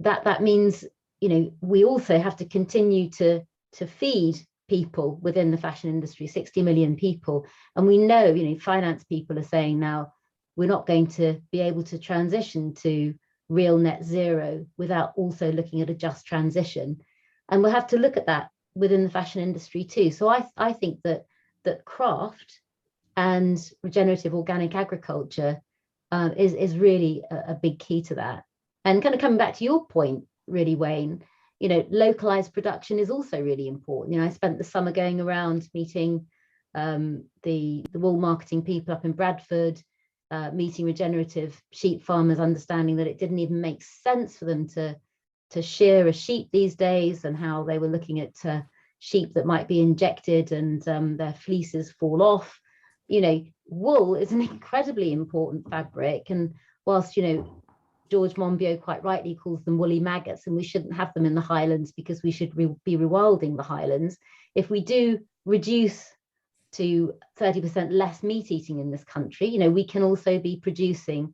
S3: That means, you know, we also have to continue to feed people within the fashion industry, 60 million people. And we know, you know, finance people are saying now, we're not going to be able to transition to real net zero without also looking at a just transition. And we'll have to look at that within the fashion industry too. So I think that craft and regenerative organic agriculture is really a big key to that. And kind of coming back to your point, really, Wayne, you know, localized production is also really important. You know, I spent the summer going around meeting the wool marketing people up in Bradford, meeting regenerative sheep farmers, understanding that it didn't even make sense for them to shear a sheep these days, and how they were looking at sheep that might be injected and their fleeces fall off. You know, wool is an incredibly important fabric, and whilst, you know, George Monbiot quite rightly calls them woolly maggots, and we shouldn't have them in the Highlands because we should be rewilding the Highlands. If we do reduce to 30% less meat eating in this country, you know, we can also be producing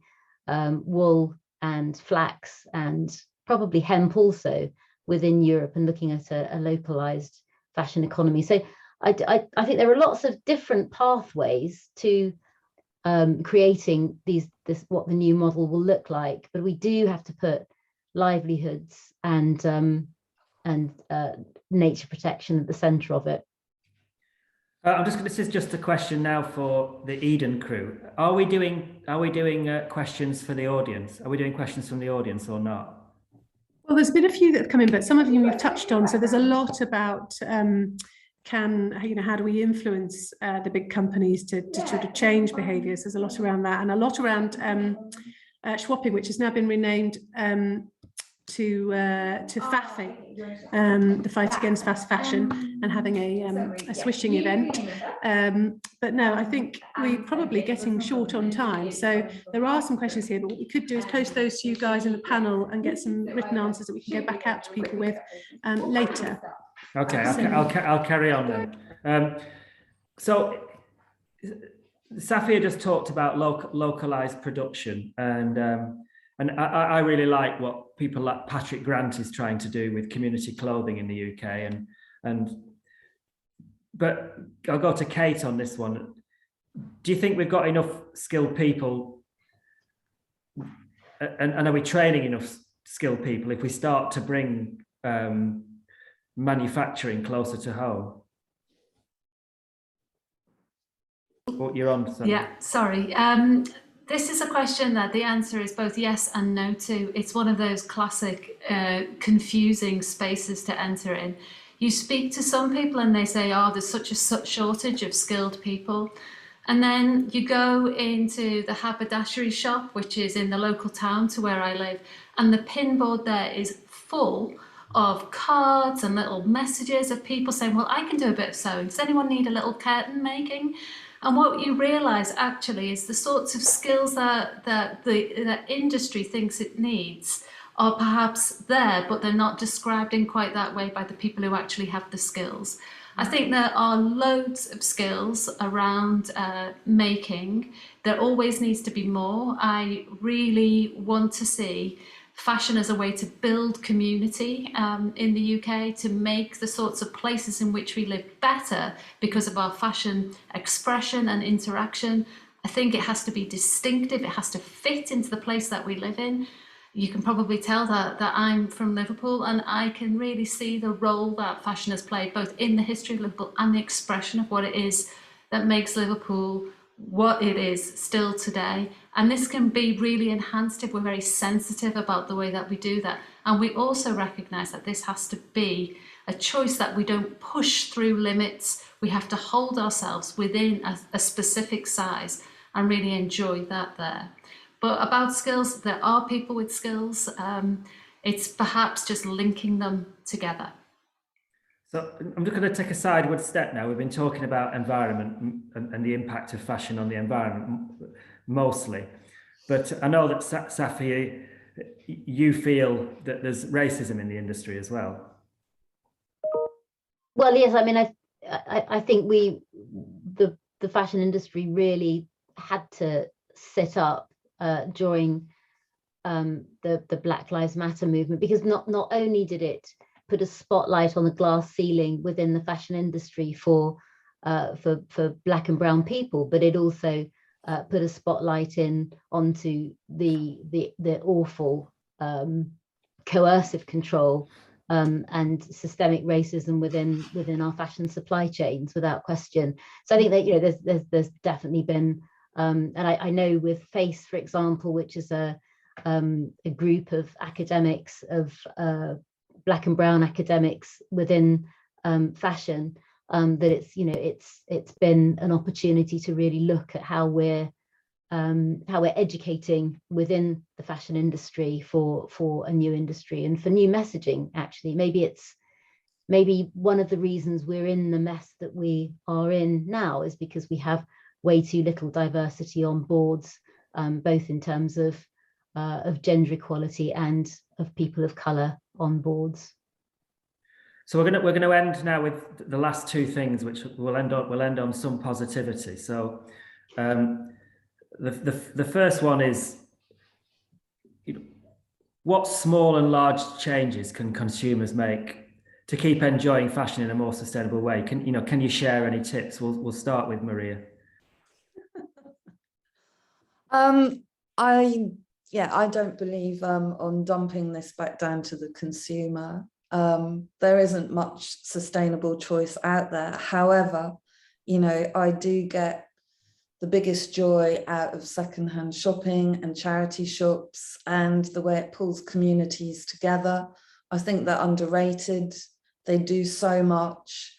S3: wool and flax and probably hemp also within Europe, and looking at a localized fashion economy. So I think there are lots of different pathways to creating what the new model will look like, but we do have to put livelihoods and nature protection at the center of it.
S1: This is just a question now for the Eden crew. Are we doing questions for the audience? Are we doing questions from the audience or not?
S4: Well, there's been a few that have come in, but some of them you've touched on. So there's a lot about how do we influence the big companies to sort of change behaviours. There's a lot around that, and a lot around swapping, which has now been renamed to FAFI, the fight against fast fashion, and having a swishing event. But no, I think we're probably getting short on time. So there are some questions here, but what we could do is post those to you guys in the panel and get some written answers that we can go back out to people with later.
S1: Okay, I'll carry on then. So Safia just talked about localized production, and I really like what people like Patrick Grant is trying to do with community clothing in the UK. But I'll go to Kate on this one. Do you think we've got enough skilled people, and are we training enough skilled people if we start to bring manufacturing closer to home? What you're on? Sorry.
S6: Yeah, sorry. This is a question that the answer is both yes and no to. It's one of those classic confusing spaces to enter in. You speak to some people and they say, oh, there's such a shortage of skilled people. And then you go into the haberdashery shop, which is in the local town to where I live, and the pin board there is full of cards and little messages of people saying, well, I can do a bit of sewing. Does anyone need a little curtain making? And what you realise actually is the sorts of skills that the industry thinks it needs are perhaps there, but they're not described in quite that way by the people who actually have the skills. I think there are loads of skills around making. There always needs to be more. I really want to see fashion as a way to build community in the UK, to make the sorts of places in which we live better because of our fashion expression and interaction. I think it has to be distinctive. It has to fit into the place that we live in. You can probably tell that I'm from Liverpool, and I can really see the role that fashion has played both in the history of Liverpool and the expression of what it is that makes Liverpool what it is still today. And this can be really enhanced if we're very sensitive about the way that we do that. And we also recognise that this has to be a choice that we don't push through limits. We have to hold ourselves within a specific size and really enjoy that there. But about skills, there are people with skills. It's perhaps just linking them together.
S1: So I'm just going to take a sideward step now. We've been talking about environment and the impact of fashion on the environment mostly. But I know that Safia, you feel that there's racism in the industry as well.
S3: Well, yes, I mean, I think the fashion industry really had to sit up during the Black Lives Matter movement, because not only did it put a spotlight on the glass ceiling within the fashion industry for Black and brown people, but it also put a spotlight onto the awful coercive control and systemic racism within our fashion supply chains, without question. So I think that there's definitely been, and I know with FACE, for example, which is a group of academics, of Black and brown academics within fashion, that it's been an opportunity to really look at how we're how we're educating within the fashion industry for a new industry and for new messaging. Actually, maybe one of the reasons we're in the mess that we are in now is because we have way too little diversity on boards, both in terms of gender equality and of people of colour on boards.
S1: So we're going to end now with the last two things, which will end on some positivity. So the first one is, what small and large changes can consumers make to keep enjoying fashion in a more sustainable way? Can you share any tips? We'll start with Maria.
S5: I don't believe on dumping this back down to the consumer. There isn't much sustainable choice out there. However, I do get the biggest joy out of secondhand shopping and charity shops and the way it pulls communities together. I think they're underrated. They do so much.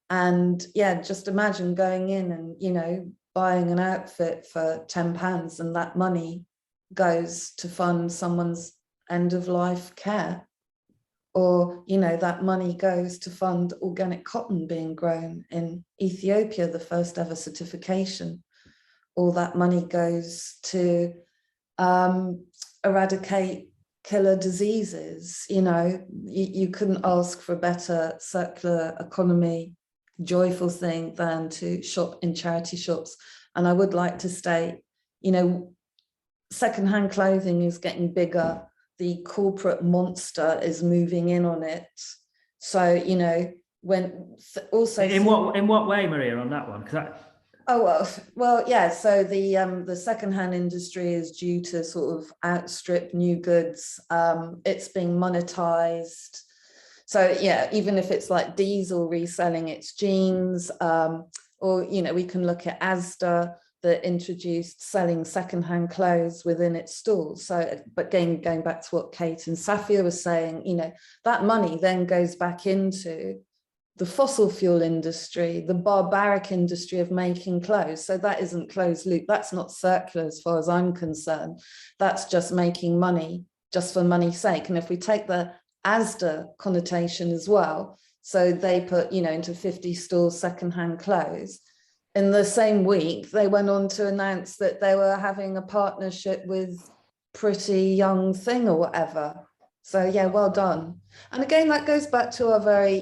S5: And yeah, just imagine going in and, buying an outfit for £10 and that money goes to fund someone's end of life care. Or, that money goes to fund organic cotton being grown in Ethiopia, the first ever certification. Or that money goes to eradicate killer diseases. You couldn't ask for a better circular economy, joyful thing than to shop in charity shops. And I would like to state, secondhand clothing is getting bigger. The corporate monster is moving in on it. So, when also
S1: in what way, Maria, on that one?
S5: Yeah. So the secondhand industry is due to sort of outstrip new goods. It's being monetized. So yeah, even if it's like Diesel reselling its jeans, or we can look at Asda that introduced selling secondhand clothes within its stores. So, but going back to what Kate and Safia were saying, that money then goes back into the fossil fuel industry, the barbaric industry of making clothes. So that isn't closed loop. That's not circular as far as I'm concerned. That's just making money just for money's sake. And if we take the Asda connotation as well, so they put, into 50 stores secondhand clothes. In the same week, they went on to announce that they were having a partnership with Pretty Young Thing or whatever. So yeah, well done. And again, that goes back to our very,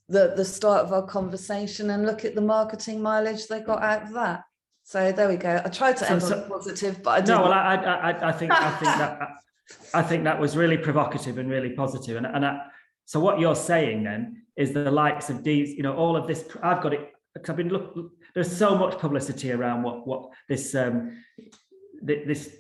S5: the start of our conversation, and look at the marketing mileage they got out of that. So there we go. I tried to end on positive, but I didn't.
S1: No, well, I think that was really provocative and really positive. So what you're saying then is the likes of these, all of this. I've got it. I've been there's so much publicity around what this this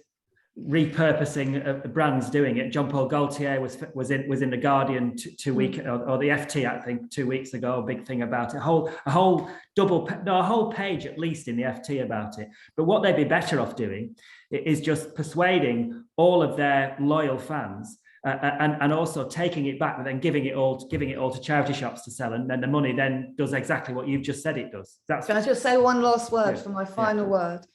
S1: repurposing of the brands doing it. Jean-Paul Gaultier was in the Guardian 2 weeks, or the FT, I think 2 weeks ago, a big thing about it, a whole page at least in the FT about it. But what they'd be better off doing is just persuading all of their loyal fans, and also taking it back and then giving it all to charity shops to sell, and then the money then does exactly what you've just said it does. Can
S5: I just say one last word for my final word?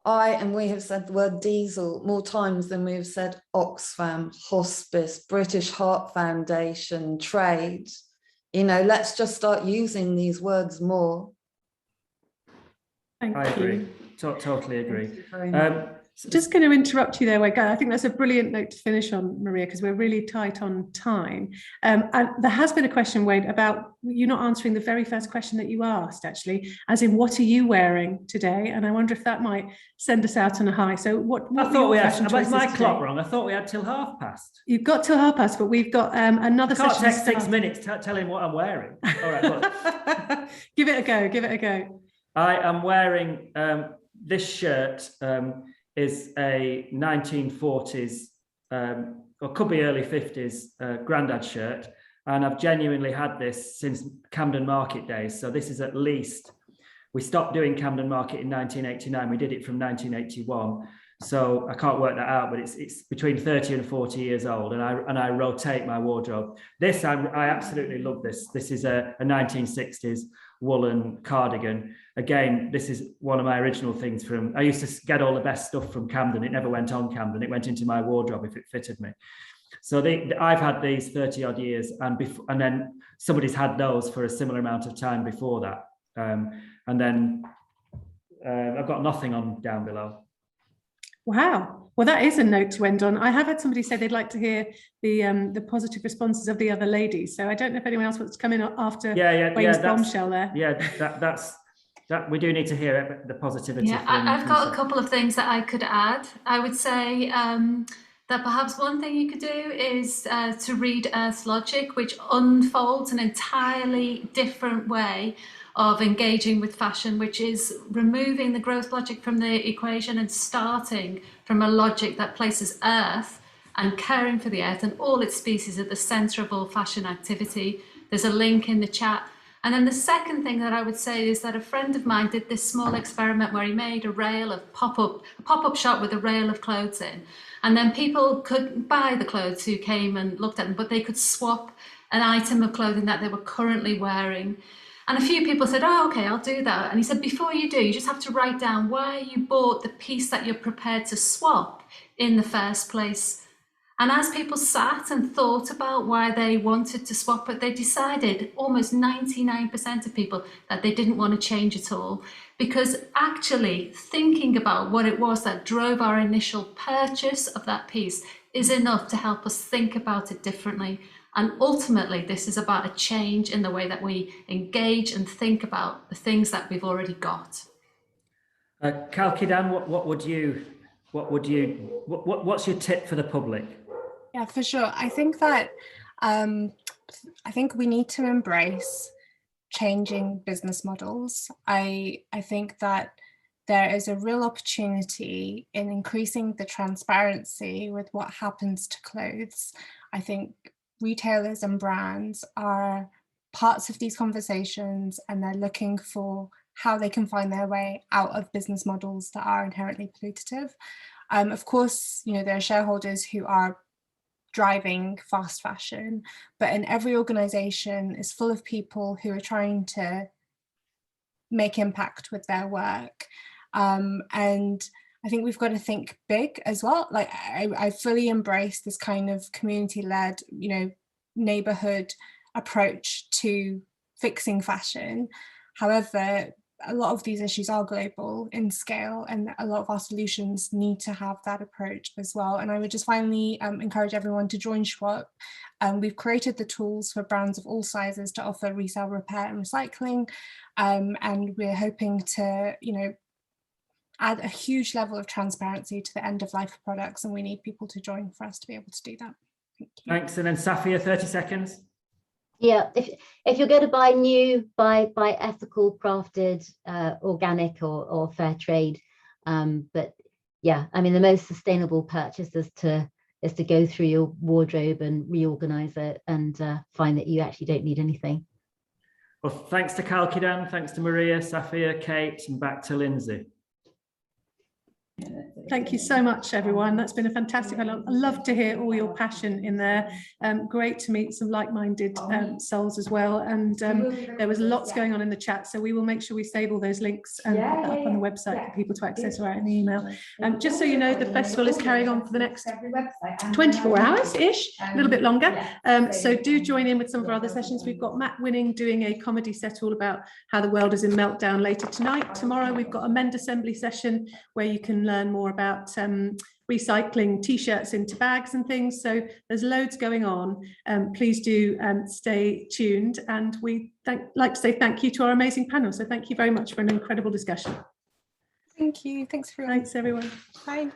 S5: We have said the word diesel more times than we have said Oxfam, hospice, British Heart Foundation, trade. Let's just start using these words more.
S4: Thank
S1: I
S4: you.
S1: agree. Totally agree.
S5: Thank you very much.
S4: Just going to interrupt you there, Wayne. I think that's a brilliant note to finish on, Maria, because we're really tight on time. And there has been a question, Wayne, about you not answering the very first question that you asked, actually, as in, what are you wearing today? And I wonder if that might send us out on a high. So what
S1: I thought we had,
S4: is
S1: my clock wrong? I thought we had till past.
S4: You've got till past, but we've got another
S1: session. I can't take 6 minutes telling what I'm wearing. All right, look.
S4: Give it a go.
S1: I am wearing this shirt. Is a 1940s, or could be early 50s, grandad shirt. And I've genuinely had this since Camden Market days. So this is at least, we stopped doing Camden Market in 1989. We did it from 1981. So I can't work that out, but it's between 30 and 40 years old, and I rotate my wardrobe. This I absolutely love this. This is a 1960s woolen cardigan. Again, this is one of my original things from. I used to get all the best stuff from Camden. It never went on Camden. It went into my wardrobe if it fitted me. So I've had these 30 odd years, and then somebody's had those for a similar amount of time before that, and then I've got nothing on down below.
S4: Wow. Well, that is a note to end on. I have had somebody say they'd like to hear the positive responses of the other ladies. So I don't know if anyone else wants to come in after Wayne's bombshell there.
S1: Yeah, that we do need to hear the positivity.
S6: Yeah, I've got a couple of things that I could add. I would say that perhaps one thing you could do is to read Earth's Logic, which unfolds an entirely different way of engaging with fashion, which is removing the growth logic from the equation and starting from a logic that places Earth and caring for the Earth and all its species at the centre of all fashion activity. There's a link in the chat. And then the second thing that I would say is that a friend of mine did this small experiment where he made a rail of a pop-up shop with a rail of clothes in. And then people could buy the clothes who came and looked at them, but they could swap an item of clothing that they were currently wearing. And a few people said, oh, okay, I'll do that. And he said, before you do, you just have to write down why you bought the piece that you're prepared to swap in the first place. And as people sat and thought about why they wanted to swap it, they decided, almost 99% of people, that they didn't want to change at all. Because actually thinking about what it was that drove our initial purchase of that piece is enough to help us think about it differently. And ultimately, this is about a change in the way that we engage and think about the things that we've already got.
S1: Kalkidan, what's your tip for the public?
S2: Yeah, for sure. I think that I think we need to embrace changing business models. I think that there is a real opportunity in increasing the transparency with what happens to clothes. I think retailers and brands are parts of these conversations, and they're looking for how they can find their way out of business models that are inherently pollutive. Of course, there are shareholders who are driving fast fashion, but in every organization is full of people who are trying to make impact with their work. And I think we've got to think big as well. Like I fully embrace this kind of community-led, neighborhood approach to fixing fashion. However, a lot of these issues are global in scale, and a lot of our solutions need to have that approach as well. And I would just finally encourage everyone to join Schwab. We've created the tools for brands of all sizes to offer resale, repair and recycling. And we're hoping to, add a huge level of transparency to the end of life of products, and we need people to join for us to be able to do that. Thank you.
S1: Thanks. And then Safia, 30 seconds.
S3: Yeah, if you're going to buy new, buy ethical, crafted, organic or fair trade. But yeah, I mean, the most sustainable purchase is to go through your wardrobe and reorganize it and find that you actually don't need anything.
S1: Well, thanks to Kalkidan, thanks to Maria, Safia, Kate, and back to Lindsay.
S4: Thank you so much, everyone. That's been a fantastic. I love to hear all your passion in there. Great to meet some like-minded souls as well. And there was lots going on in the chat, so we will make sure we save all those links and put that up on the website for people to access or out in the email. Just so you know, the festival is carrying on for the next 24 hours-ish, a little bit longer. So do join in with some of our other sessions. We've got Matt Winning doing a comedy set all about how the world is in meltdown later tonight. Tomorrow we've got a Mend Assembly session where you can learn more about recycling t-shirts into bags and things. So there's loads going on. Please do stay tuned, and we like to say thank you to our amazing panel. So thank you very much for an incredible discussion.
S2: Thank you. Thanks for
S4: Thanks everyone.
S2: Bye.